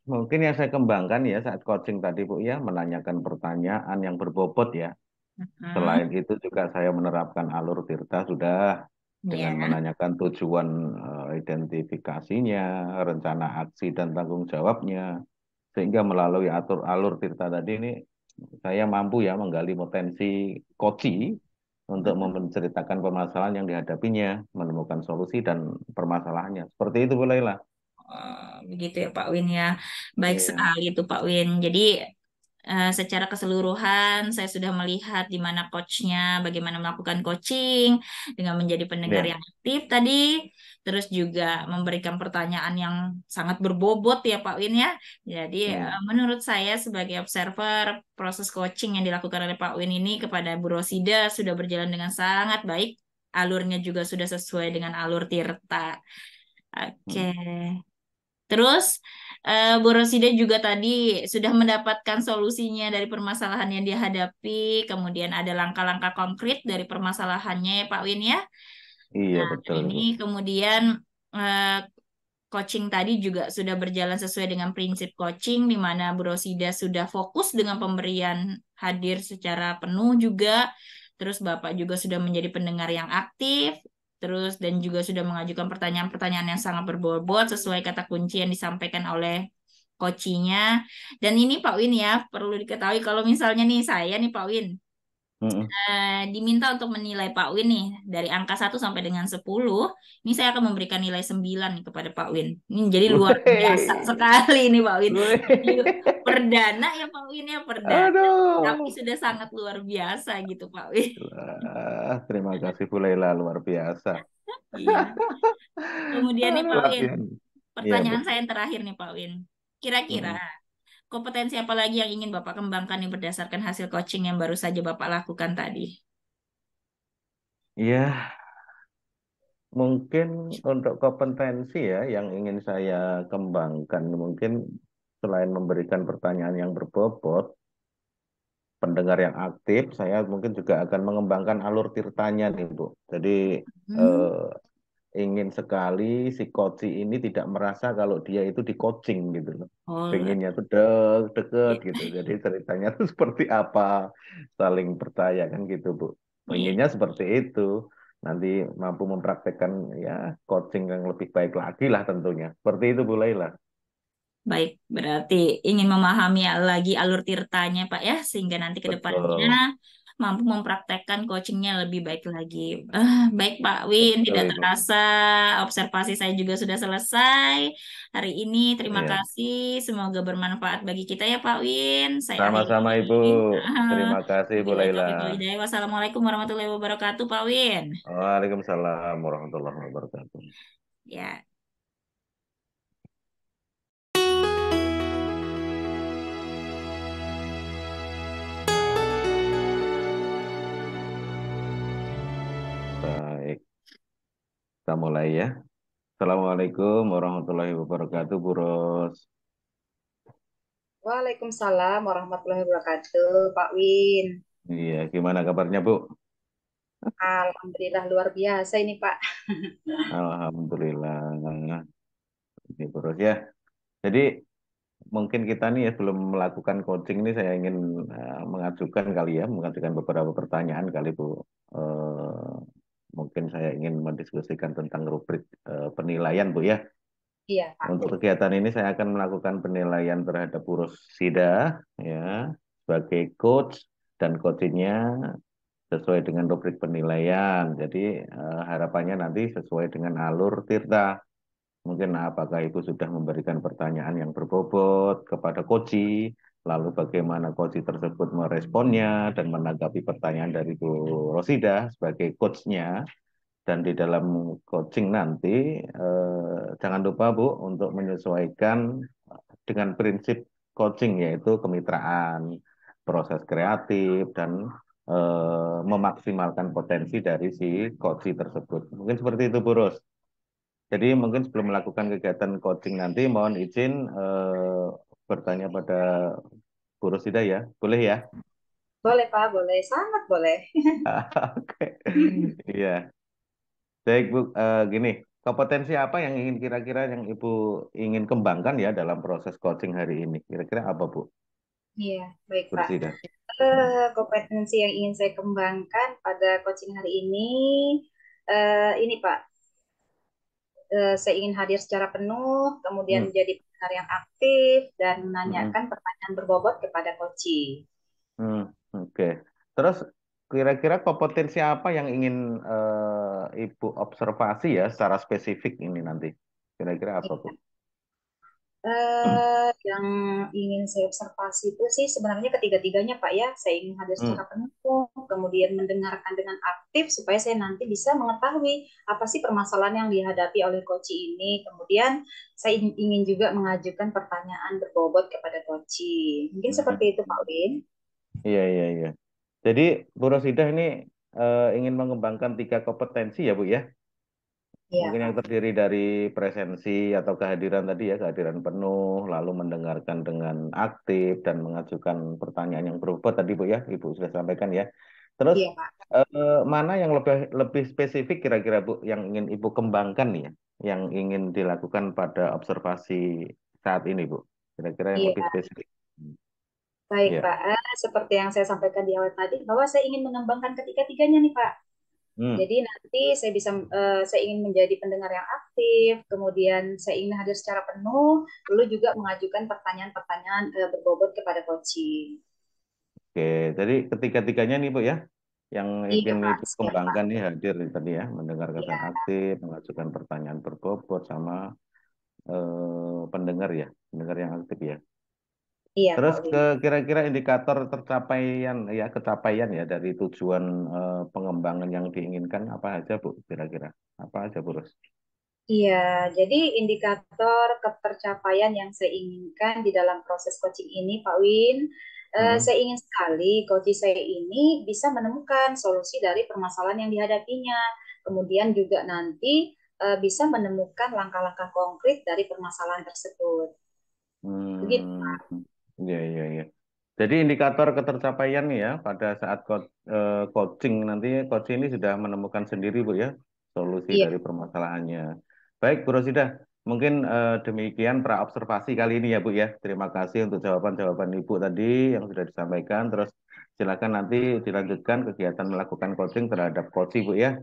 mungkin yang saya kembangkan ya saat coaching tadi, Bu, ya, menanyakan pertanyaan yang berbobot ya. Hmm, Selain itu juga saya menerapkan alur tirta sudah dengan ya. menanyakan tujuan identifikasinya, rencana aksi dan tanggung jawabnya. Sehingga melalui atur alur tirta tadi ini saya mampu ya menggali potensi koci untuk menceritakan permasalahan yang dihadapinya, menemukan solusi dan permasalahannya. Seperti itu Bu Laila. Begitu ya Pak Win ya. Baik Iya. sekali itu Pak Win. Jadi secara keseluruhan saya sudah melihat di mana coachnya, bagaimana melakukan coaching dengan menjadi pendengar Iya. yang aktif tadi, terus juga memberikan pertanyaan yang sangat berbobot ya Pak Win ya. Jadi Hmm. menurut saya sebagai observer proses coaching yang dilakukan oleh Pak Win ini kepada Bu Rosida sudah berjalan dengan sangat baik. Alurnya juga sudah sesuai dengan alur Tirta. Oke. Hmm. Terus Bu Rosida juga tadi sudah mendapatkan solusinya dari permasalahan yang dihadapi, kemudian ada langkah-langkah konkret dari permasalahannya ya Pak Win ya. Iya Nah, betul ini Bu. kemudian eh, coaching tadi juga sudah berjalan sesuai dengan prinsip coaching di mana Bu Rosida sudah fokus dengan pemberian hadir secara penuh juga. Terus Bapak juga sudah menjadi pendengar yang aktif. Terus dan juga sudah mengajukan pertanyaan-pertanyaan yang sangat berbobot sesuai kata kunci yang disampaikan oleh coachingnya. Dan ini Pak Win ya, perlu diketahui kalau misalnya nih saya nih Pak Win Mm-mm. diminta untuk menilai Pak Win nih dari angka 1 sampai dengan 10, ini saya akan memberikan nilai 9 nih kepada Pak Win. Ini jadi luar biasa Wih. sekali nih Pak Win. Jadi Wih. perdana ya Pak Win ya perdana, tapi Aduh. sudah sangat luar biasa gitu Pak Win. Terima kasih Bu Laila luar biasa. Iya. Kemudian nih Pak Luar Win, biasa. Iya Bu. pertanyaan saya yang terakhir nih Pak Win. Kira-kira Mm-mm. kompetensi apa lagi yang ingin Bapak kembangkan nih berdasarkan hasil coaching yang baru saja Bapak lakukan tadi? Iya, mungkin untuk kompetensi ya yang ingin saya kembangkan mungkin selain memberikan pertanyaan yang berbobot, pendengar yang aktif, saya mungkin juga akan mengembangkan alur tirtanya nih, Bu. Jadi Hmm. eh, ingin sekali si coach ini tidak merasa kalau dia itu di coaching gitu loh. Oh, Pengennya tuh deket iya, gitu. Jadi ceritanya tuh seperti apa, saling percaya kan gitu, Bu. iya. Pengennya seperti itu. Nanti mampu mempraktekkan ya coaching yang lebih baik lagi lah tentunya. Seperti itu Bu Laila. Baik, berarti ingin memahami lagi alur tirtanya, Pak ya, sehingga nanti ke depannya Betul. mampu mempraktekkan coachingnya lebih baik lagi. Baik, Pak Win, Betul tidak Ibu. terasa observasi saya juga sudah selesai hari ini. Terima Iya. kasih, semoga bermanfaat bagi kita ya, Pak Win. Saya akhiri. Sama-sama Ibu. Terima kasih Bu Wabillahi Laila. taufiq wal hidayah. Wassalamualaikum warahmatullahi wabarakatuh, Pak Win. Waalaikumsalam warahmatullahi wabarakatuh. Ya. Baik, kita mulai ya. Assalamualaikum warahmatullahi wabarakatuh, Bu Ros. Waalaikumsalam warahmatullahi wabarakatuh, Pak Win. Iya, gimana kabarnya, Bu? Alhamdulillah luar biasa ini, Pak. Alhamdulillah. Ini Bu Ros ya. Jadi mungkin kita nih ya sebelum melakukan coaching ini saya ingin mengajukan kali ya, mengajukan beberapa pertanyaan kali Bu. Eh, Mungkin saya ingin mendiskusikan tentang rubrik penilaian Bu ya. Iya, Pak. Untuk kegiatan ini saya akan melakukan penilaian terhadap Bu Rosida ya sebagai coach dan coachingnya sesuai dengan rubrik penilaian. Jadi harapannya nanti sesuai dengan alur Tirta. Mungkin apakah Ibu sudah memberikan pertanyaan yang berbobot kepada coachi, lalu bagaimana coachi tersebut meresponnya dan menanggapi pertanyaan dari Bu Rosida sebagai coachnya. Dan di dalam coaching nanti, jangan lupa Bu untuk menyesuaikan dengan prinsip coaching yaitu kemitraan, proses kreatif, dan memaksimalkan potensi dari si coaching tersebut. Mungkin seperti itu Bu Ros. Jadi mungkin sebelum melakukan kegiatan coaching nanti, mohon izin bertanya pada Bu Rosida ya. Boleh ya? Boleh, Pak, boleh. Sangat boleh. Oke. Iya. Baik Bu, gini, kompetensi apa yang ingin kira-kira yang Ibu ingin kembangkan ya dalam proses coaching hari ini? Kira-kira apa Bu? Iya, baik, Pak. Bersida. Kompetensi yang ingin saya kembangkan pada coaching hari ini Pak, saya ingin hadir secara penuh, kemudian Hmm, menjadi pendengar yang aktif dan hmm, menanyakan pertanyaan berbobot kepada coaching. hmm, oke. Terus kira-kira kompetensi apa yang ingin Ibu observasi ya secara spesifik ini nanti? Kira-kira apa Bu? Yang ingin saya observasi itu sih sebenarnya ketiga-tiganya Pak ya. Saya ingin hadir Hmm, secara penuh, kemudian mendengarkan dengan aktif supaya saya nanti bisa mengetahui apa sih permasalahan yang dihadapi oleh coach ini. Kemudian saya ingin juga mengajukan pertanyaan berbobot kepada coach. Mungkin seperti hmm. itu Pak Win. Iya, iya, iya. Jadi Bu Rosidah ini ingin mengembangkan tiga kompetensi ya Bu ya? Iya Mungkin yang Pak. terdiri dari presensi atau kehadiran tadi ya, kehadiran penuh, lalu mendengarkan dengan aktif dan mengajukan pertanyaan yang berupa tadi Bu ya, Ibu sudah sampaikan ya. Terus Iya Pak. mana yang lebih lebih spesifik kira-kira Bu yang ingin Ibu kembangkan nih ya, yang ingin dilakukan pada observasi saat ini Bu? Kira-kira yang lebih Iya. spesifik. Baik Ya. Pak. Seperti yang saya sampaikan di awal tadi bahwa saya ingin mengembangkan ketiga-tiganya nih Pak. Hmm. Jadi nanti saya ingin menjadi pendengar yang aktif, kemudian saya ingin hadir secara penuh, lalu juga mengajukan pertanyaan-pertanyaan berbobot kepada coaching. Oke, jadi ketiga-tiganya nih Bu ya, yang Iya ingin Pak, Ibu siap Pak. kembangkan nih hadir nih tadi ya, mendengarkan Iya, aktif, mengajukan pertanyaan berbobot sama pendengar ya, pendengar yang aktif ya. iya Terus Pak Win. kira-kira indikator tercapaian ya, kecapaian ya dari tujuan pengembangan yang diinginkan apa aja Bu? Kira-kira apa aja Bu Rus? Iya, jadi indikator ketercapaian yang saya inginkan di dalam proses coaching ini, Pak Win, Mm-mm. saya ingin sekali coach saya ini bisa menemukan solusi dari permasalahan yang dihadapinya. Kemudian juga nanti bisa menemukan langkah-langkah konkret dari permasalahan tersebut. Begitu. Hmm, iya iya iya. Jadi indikator ketercapaian nih ya pada saat coaching nanti coach ini sudah menemukan sendiri Bu ya solusi Iya. dari permasalahannya. Baik Bu Rosida, mungkin demikian praobservasi kali ini ya Bu ya. Terima kasih untuk jawaban-jawaban Ibu tadi yang sudah disampaikan. Terus silakan nanti dilanjutkan kegiatan melakukan coaching terhadap coach Bu ya.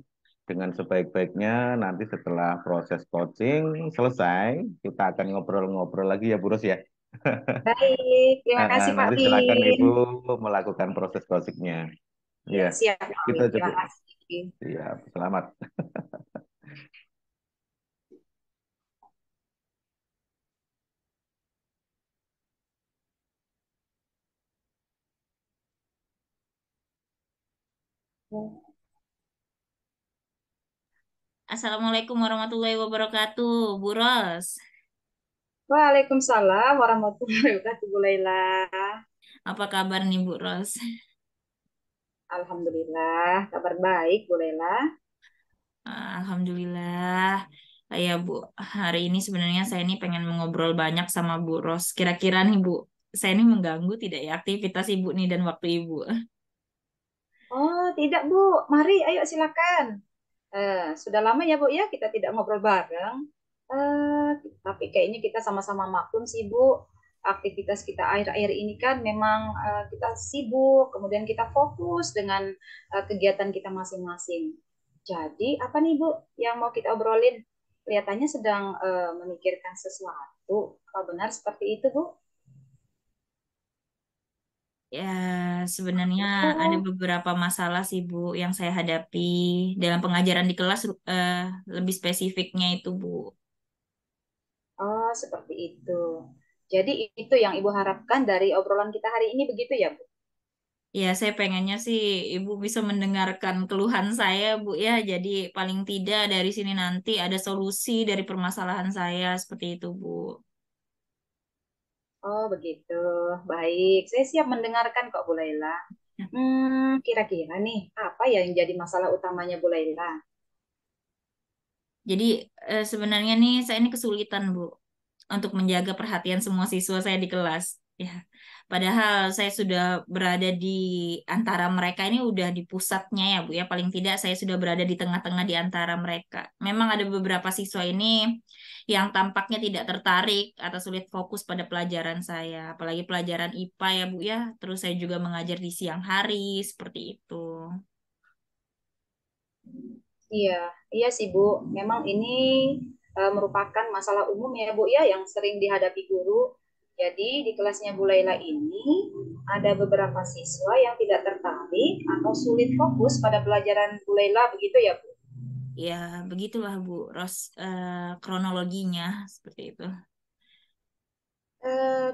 Dengan sebaik-baiknya nanti setelah proses coaching selesai kita akan ngobrol-ngobrol lagi ya Bu Ros ya. Baik, terima kasih Pak Nanti silakan Win. Ibu melakukan proses closingnya. Ya, Iya, siap Pak kita Win. Terima cukup. kasih. Siap, selamat. Assalamualaikum warahmatullahi wabarakatuh, Bu Ros. Waalaikumsalam warahmatullahi wabarakatuh, Bu Laila. Apa kabar nih Bu Ros? Alhamdulillah, kabar baik, Bu Laila. Alhamdulillah. Ya Bu, hari ini sebenarnya saya ini pengen mengobrol banyak sama Bu Ros. Kira-kira nih Bu, saya ini mengganggu tidak ya aktivitas Ibu nih dan waktu Ibu? Oh, tidak, Bu. Mari, ayo silakan. Sudah lama ya, Bu, ya, kita tidak ngobrol bareng. Eh, tapi kayaknya kita sama-sama maklum sih, Bu. Aktivitas kita akhir-akhir ini kan memang kita sibuk, kemudian kita fokus dengan kegiatan kita masing-masing. Jadi, apa nih, Bu, yang mau kita obrolin? Kelihatannya sedang memikirkan sesuatu. Apa benar seperti itu, Bu? Ya, sebenarnya ada Oh, beberapa masalah sih Bu yang saya hadapi dalam pengajaran di kelas, eh, lebih spesifiknya itu Bu. oh, seperti itu. Jadi itu yang Ibu harapkan dari obrolan kita hari ini begitu ya, Bu? Ya, saya pengennya sih Ibu bisa mendengarkan keluhan saya, Bu ya. Jadi paling tidak dari sini nanti ada solusi dari permasalahan saya seperti itu, Bu. Oh, begitu. Baik, saya siap mendengarkan kok, Bu Laila. Kira-kira nih, apa ya yang jadi masalah utamanya Bu Laila? Jadi sebenarnya nih saya ini kesulitan, Bu, untuk menjaga perhatian semua siswa saya di kelas. Ya, padahal saya sudah berada di antara mereka ini udah di pusatnya ya, Bu ya. Paling tidak saya sudah berada di tengah-tengah di antara mereka. Memang ada beberapa siswa ini yang tampaknya tidak tertarik atau sulit fokus pada pelajaran saya, apalagi pelajaran IPA ya, Bu ya. Terus saya juga mengajar di siang hari seperti itu. Iya, iya sih Bu. Memang ini merupakan masalah umum ya Bu ya yang sering dihadapi guru. Jadi di kelasnya Bu Laila ini ada beberapa siswa yang tidak tertarik atau sulit fokus pada pelajaran Bu Laila begitu ya Bu? Ya, begitulah Bu Ros, kronologinya seperti itu.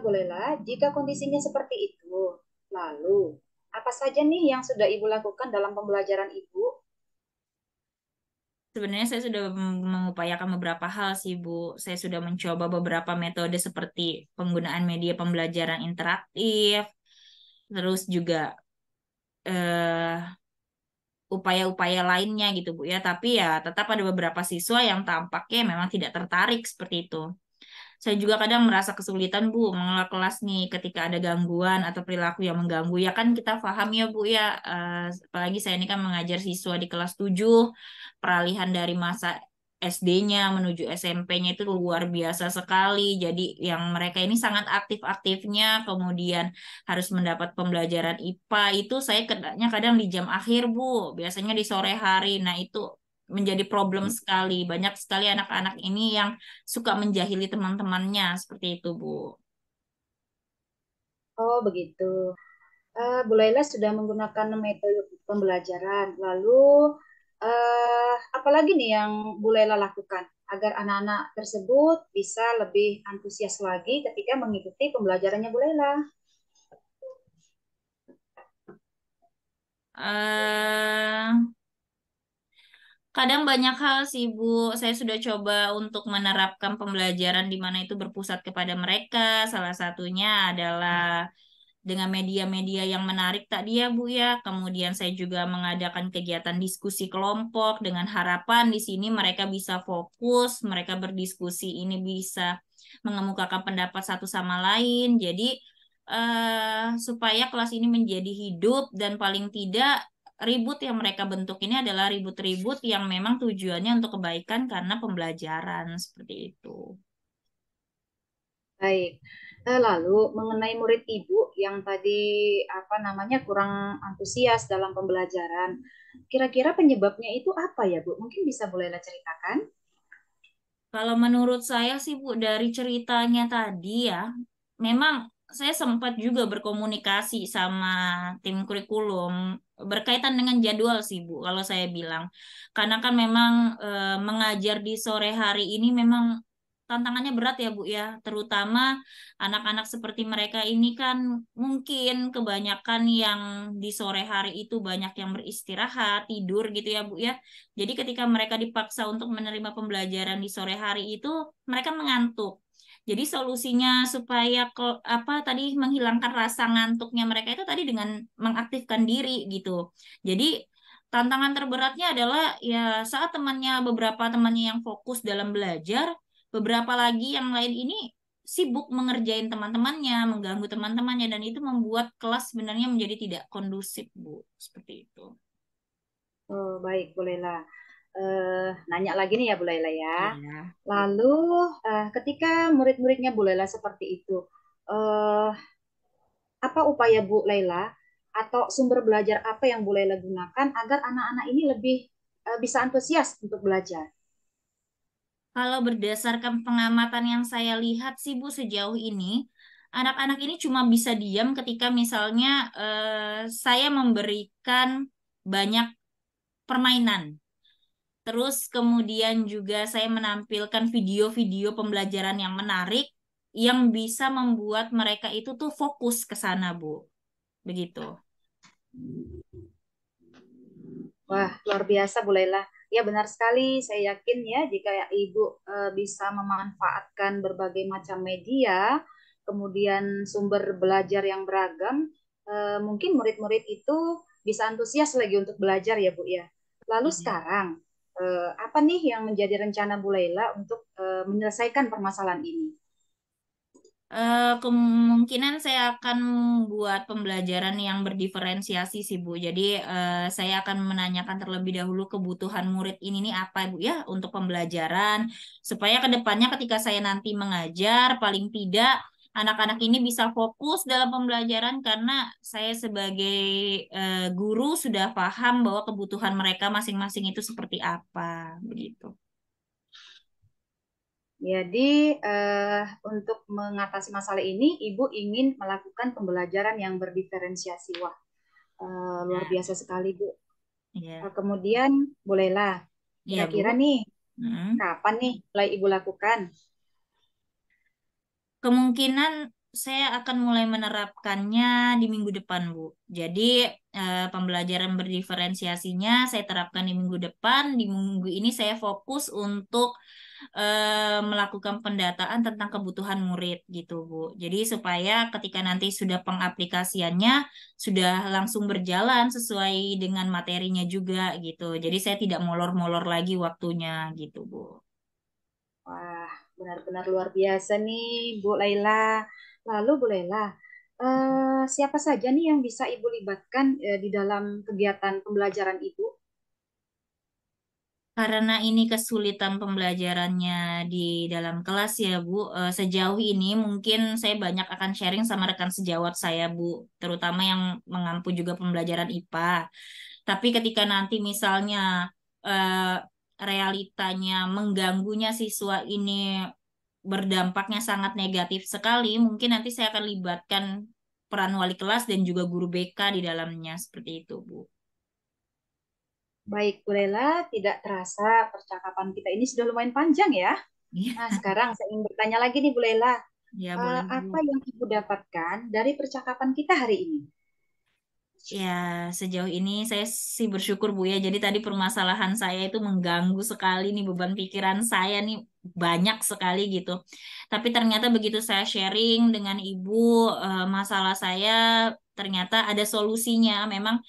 Bolehlah, jika kondisinya seperti itu, lalu apa saja nih yang sudah Ibu lakukan dalam pembelajaran Ibu? Sebenarnya saya sudah mengupayakan beberapa hal sih, Bu. Saya sudah mencoba beberapa metode seperti penggunaan media pembelajaran interaktif, terus juga eh, upaya-upaya lainnya gitu, Bu ya. Tapi ya tetap ada beberapa siswa yang tampaknya memang tidak tertarik seperti itu. Saya juga kadang merasa kesulitan, Bu, mengelola kelas nih ketika ada gangguan atau perilaku yang mengganggu. Ya kan kita paham ya, Bu, ya. Apalagi saya ini kan mengajar siswa di kelas 7, peralihan dari masa SD-nya menuju SMP-nya itu luar biasa sekali. Jadi yang mereka ini sangat aktif-aktifnya, kemudian harus mendapat pembelajaran IPA itu saya kadangnya kadang di jam akhir, Bu. Biasanya di sore hari. Nah, itu menjadi problem sekali. Banyak sekali anak-anak ini yang suka menjahili teman-temannya seperti itu, Bu. Oh, begitu. Bu Laila sudah menggunakan metode pembelajaran. Lalu, apalagi nih yang Bu Laila lakukan agar anak-anak tersebut bisa lebih antusias lagi ketika mengikuti pembelajarannya Bu Laila? eh Kadang banyak hal sih, Bu. Saya sudah coba untuk menerapkan pembelajaran di mana itu berpusat kepada mereka. Salah satunya adalah dengan media-media yang menarik tadi ya, Bu ya. Kemudian saya juga mengadakan kegiatan diskusi kelompok dengan harapan di sini mereka bisa fokus, mereka berdiskusi ini bisa mengemukakan pendapat satu sama lain. Jadi supaya kelas ini menjadi hidup dan paling tidak ribut yang mereka bentuk ini adalah ribut-ribut yang memang tujuannya untuk kebaikan karena pembelajaran seperti itu. Baik. Lalu mengenai murid ibu yang tadi apa namanya kurang antusias dalam pembelajaran, kira-kira penyebabnya itu apa ya Bu? Mungkin bisa Bu Laila ceritakan? Kalau menurut saya sih Bu, dari ceritanya tadi ya, memang saya sempat juga berkomunikasi sama tim kurikulum berkaitan dengan jadwal sih Bu, kalau saya bilang. Karena kan memang mengajar di sore hari ini memang tantangannya berat ya Bu ya, terutama anak-anak seperti mereka ini kan mungkin kebanyakan yang di sore hari itu banyak yang beristirahat, tidur gitu ya Bu ya. Jadi ketika mereka dipaksa untuk menerima pembelajaran di sore hari itu, mereka mengantuk. Jadi solusinya supaya apa tadi menghilangkan rasa ngantuknya mereka itu tadi dengan mengaktifkan diri gitu. Jadi tantangan terberatnya adalah ya saat beberapa temannya yang fokus dalam belajar, beberapa lagi yang lain ini sibuk mengerjain teman-temannya, mengganggu teman-temannya dan itu membuat kelas sebenarnya menjadi tidak kondusif, Bu. Seperti itu. Oh, baik, Bu Laila. Nanya lagi nih ya Bu Laila ya. Iya. Lalu ketika murid-muridnya Bu Laila seperti itu, eh, apa upaya Bu Laila atau sumber belajar apa yang Bu Laila gunakan agar anak-anak ini lebih bisa antusias untuk belajar? Kalau berdasarkan pengamatan yang saya lihat sih Bu sejauh ini, anak-anak ini cuma bisa diam ketika misalnya saya memberikan banyak permainan. Terus kemudian juga saya menampilkan video-video pembelajaran yang menarik yang bisa membuat mereka itu tuh fokus ke sana, Bu. Begitu. Wah, luar biasa Bu Laila. Ya benar sekali, saya yakin ya jika Ibu bisa memanfaatkan berbagai macam media, kemudian sumber belajar yang beragam, mungkin murid-murid itu bisa antusias lagi untuk belajar ya Bu ya. Lalu Iya. sekarang, apa nih yang menjadi rencana Bu Laila untuk menyelesaikan permasalahan ini? Kemungkinan saya akan buat pembelajaran yang berdiferensiasi sih Bu. Jadi saya akan menanyakan terlebih dahulu kebutuhan murid ini nih apa Bu ya untuk pembelajaran supaya ke depannya ketika saya nanti mengajar paling tidak anak-anak ini bisa fokus dalam pembelajaran karena saya sebagai guru sudah paham bahwa kebutuhan mereka masing-masing itu seperti apa begitu. Jadi untuk mengatasi masalah ini, Ibu ingin melakukan pembelajaran yang berdiferensiasi. Wah, luar Nah, biasa sekali, Bu. iya. Kemudian, bolehlah, Iya Bu. kira-kira nih, Mm. kapan nih mulai Ibu lakukan? Kemungkinan saya akan mulai menerapkannya di minggu depan, Bu. Jadi pembelajaran berdiferensiasinya saya terapkan di minggu depan. Di minggu ini saya fokus untuk melakukan pendataan tentang kebutuhan murid gitu, Bu. Jadi supaya ketika nanti sudah pengaplikasiannya sudah langsung berjalan sesuai dengan materinya juga gitu. Jadi saya tidak molor-molor lagi waktunya gitu, Bu. Wah, benar-benar luar biasa nih, Bu Laila. Lalu, Bu Laila, siapa saja nih yang bisa Ibu libatkan di dalam kegiatan pembelajaran Ibu? Karena ini kesulitan pembelajarannya di dalam kelas ya, Bu. Sejauh ini mungkin saya banyak akan sharing sama rekan sejawat saya, Bu. Terutama yang mengampu juga pembelajaran IPA. Tapi ketika nanti misalnya eh, realitanya mengganggunya siswa ini berdampaknya sangat negatif sekali, mungkin nanti saya akan libatkan peran wali kelas dan juga guru BK di dalamnya seperti itu, Bu. Baik, Bu Laila, tidak terasa percakapan kita ini sudah lumayan panjang ya. Nah, Iya, sekarang saya ingin bertanya lagi nih, Bu Laila. ya boleh, Apa Bu. yang Ibu dapatkan dari percakapan kita hari ini? Ya, sejauh ini saya sih bersyukur Bu ya. Jadi tadi permasalahan saya itu mengganggu sekali nih beban pikiran saya nih banyak sekali gitu. Tapi ternyata begitu saya sharing dengan Ibu masalah saya ternyata ada solusinya. Memang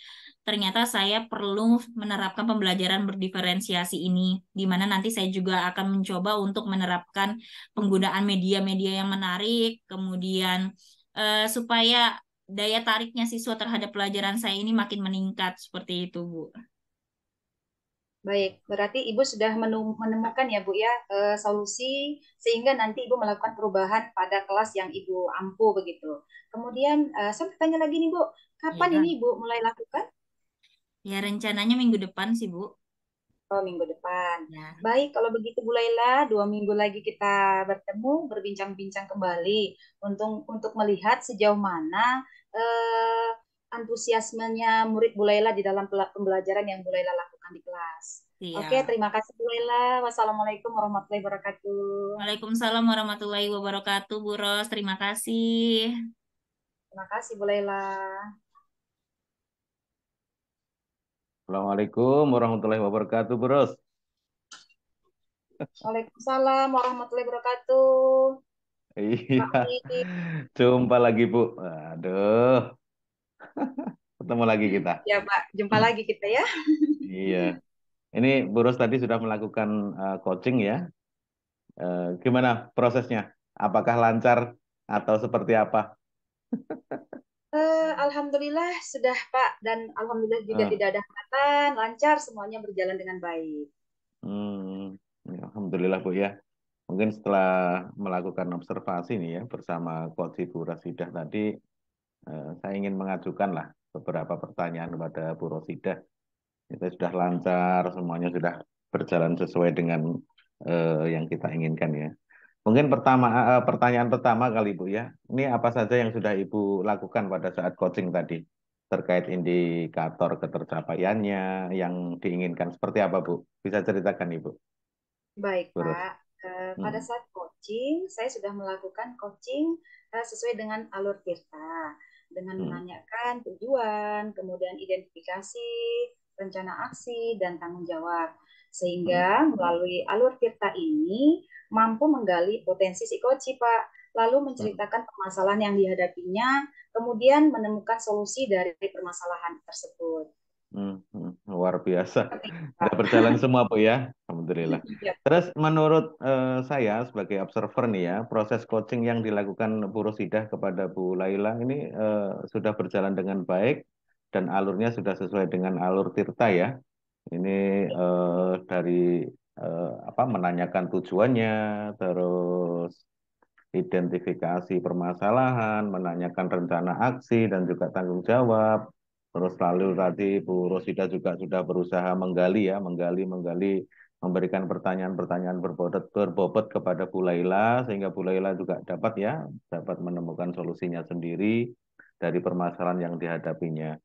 ternyata saya perlu menerapkan pembelajaran berdiferensiasi ini, di mana nanti saya juga akan mencoba untuk menerapkan penggunaan media-media yang menarik, kemudian supaya daya tariknya siswa terhadap pelajaran saya ini makin meningkat seperti itu, Bu. Baik, berarti Ibu sudah menemukan ya Bu ya solusi sehingga nanti Ibu melakukan perubahan pada kelas yang Ibu ampu begitu. Kemudian saya bertanya lagi nih Bu, kapan ini Ya, Ibu mulai lakukan? ya rencananya minggu depan sih, Bu. Oh, minggu depan. Ya. Baik, kalau begitu Bu Laila, 2 minggu lagi kita bertemu, berbincang-bincang kembali untuk melihat sejauh mana eh, antusiasmenya murid Bu Laila di dalam pembelajaran yang Bu Laila lakukan di kelas. Oke, Siap. terima kasih Bu Laila. Wassalamualaikum warahmatullahi wabarakatuh. Waalaikumsalam warahmatullahi wabarakatuh, Bu Ros. Terima kasih. Terima kasih Bu Laila. Assalamualaikum warahmatullahi wabarakatuh, Bros. Waalaikumsalam warahmatullahi wabarakatuh. Iya, Pak Wi. jumpa lagi, Bu. Aduh, ketemu lagi kita. Ya Pak, jumpa lagi kita ya. Iya, ini Bu Ros tadi sudah melakukan coaching ya. Gimana prosesnya? Apakah lancar atau seperti apa? Alhamdulillah sudah Pak dan alhamdulillah juga Eh, tidak ada hambatan, lancar semuanya berjalan dengan baik. ya, Alhamdulillah Bu ya. Mungkin setelah melakukan observasi nih ya bersama Coach Ibu Rasidah tadi, saya ingin mengajukan lah beberapa pertanyaan kepada Bu Rosidah. Itu sudah lancar, semuanya sudah berjalan sesuai dengan yang kita inginkan ya. Mungkin pertanyaan pertama kali Bu ya. Ini apa saja yang sudah Ibu lakukan pada saat coaching tadi terkait indikator ketercapaiannya yang diinginkan seperti apa Bu? Bisa ceritakan Ibu? Baik Terus. Pak. Pada Hmm, saat coaching, saya sudah melakukan coaching sesuai dengan alur Tirta, dengan hmm, menanyakan tujuan, kemudian identifikasi, rencana aksi, dan tanggung jawab. hmm, Sehingga melalui alur Tirta ini mampu menggali potensi si coach, Pak, lalu hmm, menceritakan permasalahan yang dihadapinya, kemudian menemukan solusi dari permasalahan tersebut. Luar biasa. Seperti itu, Sudah Pak. berjalan semua Bu ya. Alhamdulillah. Ya, Terus menurut saya sebagai observer nih ya, proses coaching yang dilakukan Bu Rosidah kepada Bu Laila ini sudah berjalan dengan baik dan alurnya sudah sesuai dengan alur Tirta ya. Ini dari apa menanyakan tujuannya, terus identifikasi permasalahan, menanyakan rencana aksi dan juga tanggung jawab. Terus lalu tadi Bu Rosida juga sudah berusaha menggali ya, menggali, memberikan pertanyaan-pertanyaan berbobot kepada Bu Laila sehingga Bu Laila juga dapat ya, dapat menemukan solusinya sendiri dari permasalahan yang dihadapinya,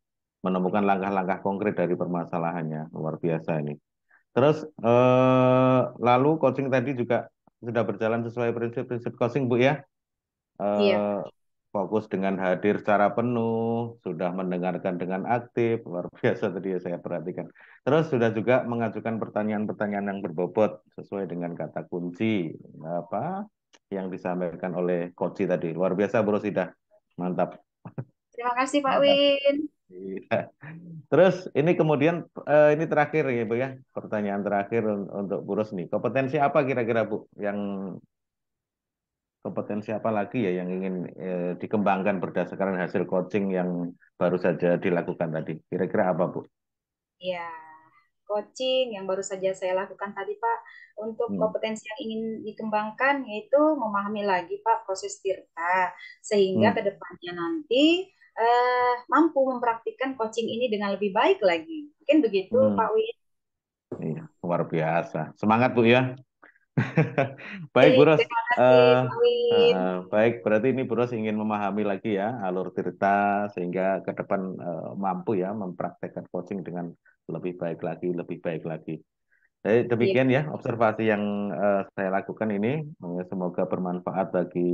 menemukan langkah-langkah konkret dari permasalahannya. Luar biasa ini. Terus lalu coaching tadi juga sudah berjalan sesuai prinsip-prinsip coaching Bu ya. iya. Eh, Fokus dengan hadir secara penuh, sudah mendengarkan dengan aktif, luar biasa tadi ya saya perhatikan. Terus sudah juga mengajukan pertanyaan-pertanyaan yang berbobot sesuai dengan kata kunci apa yang disampaikan oleh coach tadi. Luar biasa Bu Rosidah. Mantap, Terima kasih Pak mantap. Win. Iya. Terus ini kemudian ini terakhir ya Bu ya, pertanyaan terakhir untuk Bu Ros nih. Kompetensi apa kira-kira Bu yang kompetensi apa lagi ya yang ingin dikembangkan berdasarkan hasil coaching yang baru saja dilakukan tadi? Kira-kira apa Bu? Ya, coaching yang baru saja saya lakukan tadi, Pak, untuk Hmm. kompetensi yang ingin dikembangkan yaitu memahami lagi, Pak, proses tirta, sehingga Hmm. ke depannya nanti mampu mempraktikkan coaching ini dengan lebih baik lagi. Mungkin begitu, Hmm. Pak Win. Iya, luar biasa. Semangat Bu ya. Baik Bu Baik, Ros. terima kasih, Eh, Pak Win. baik, berarti ini Bu Ros ingin memahami lagi ya alur tirta sehingga ke depan mampu ya mempraktekkan coaching dengan lebih baik lagi, lebih baik lagi. Jadi Iya, demikian ya observasi yang saya lakukan ini. Semoga bermanfaat bagi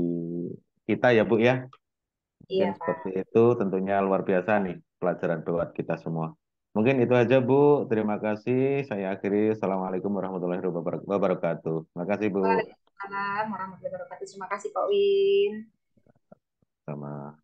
kita ya Bu ya. Mungkin iya, seperti Pak. itu tentunya luar biasa nih pelajaran buat kita semua. Mungkin itu aja Bu. Terima kasih. Saya akhiri. Assalamualaikum warahmatullahi wabarakatuh. Terima kasih Bu. Waalaikumsalam warahmatullahi wabarakatuh. Terima kasih, Pak Win. Sama.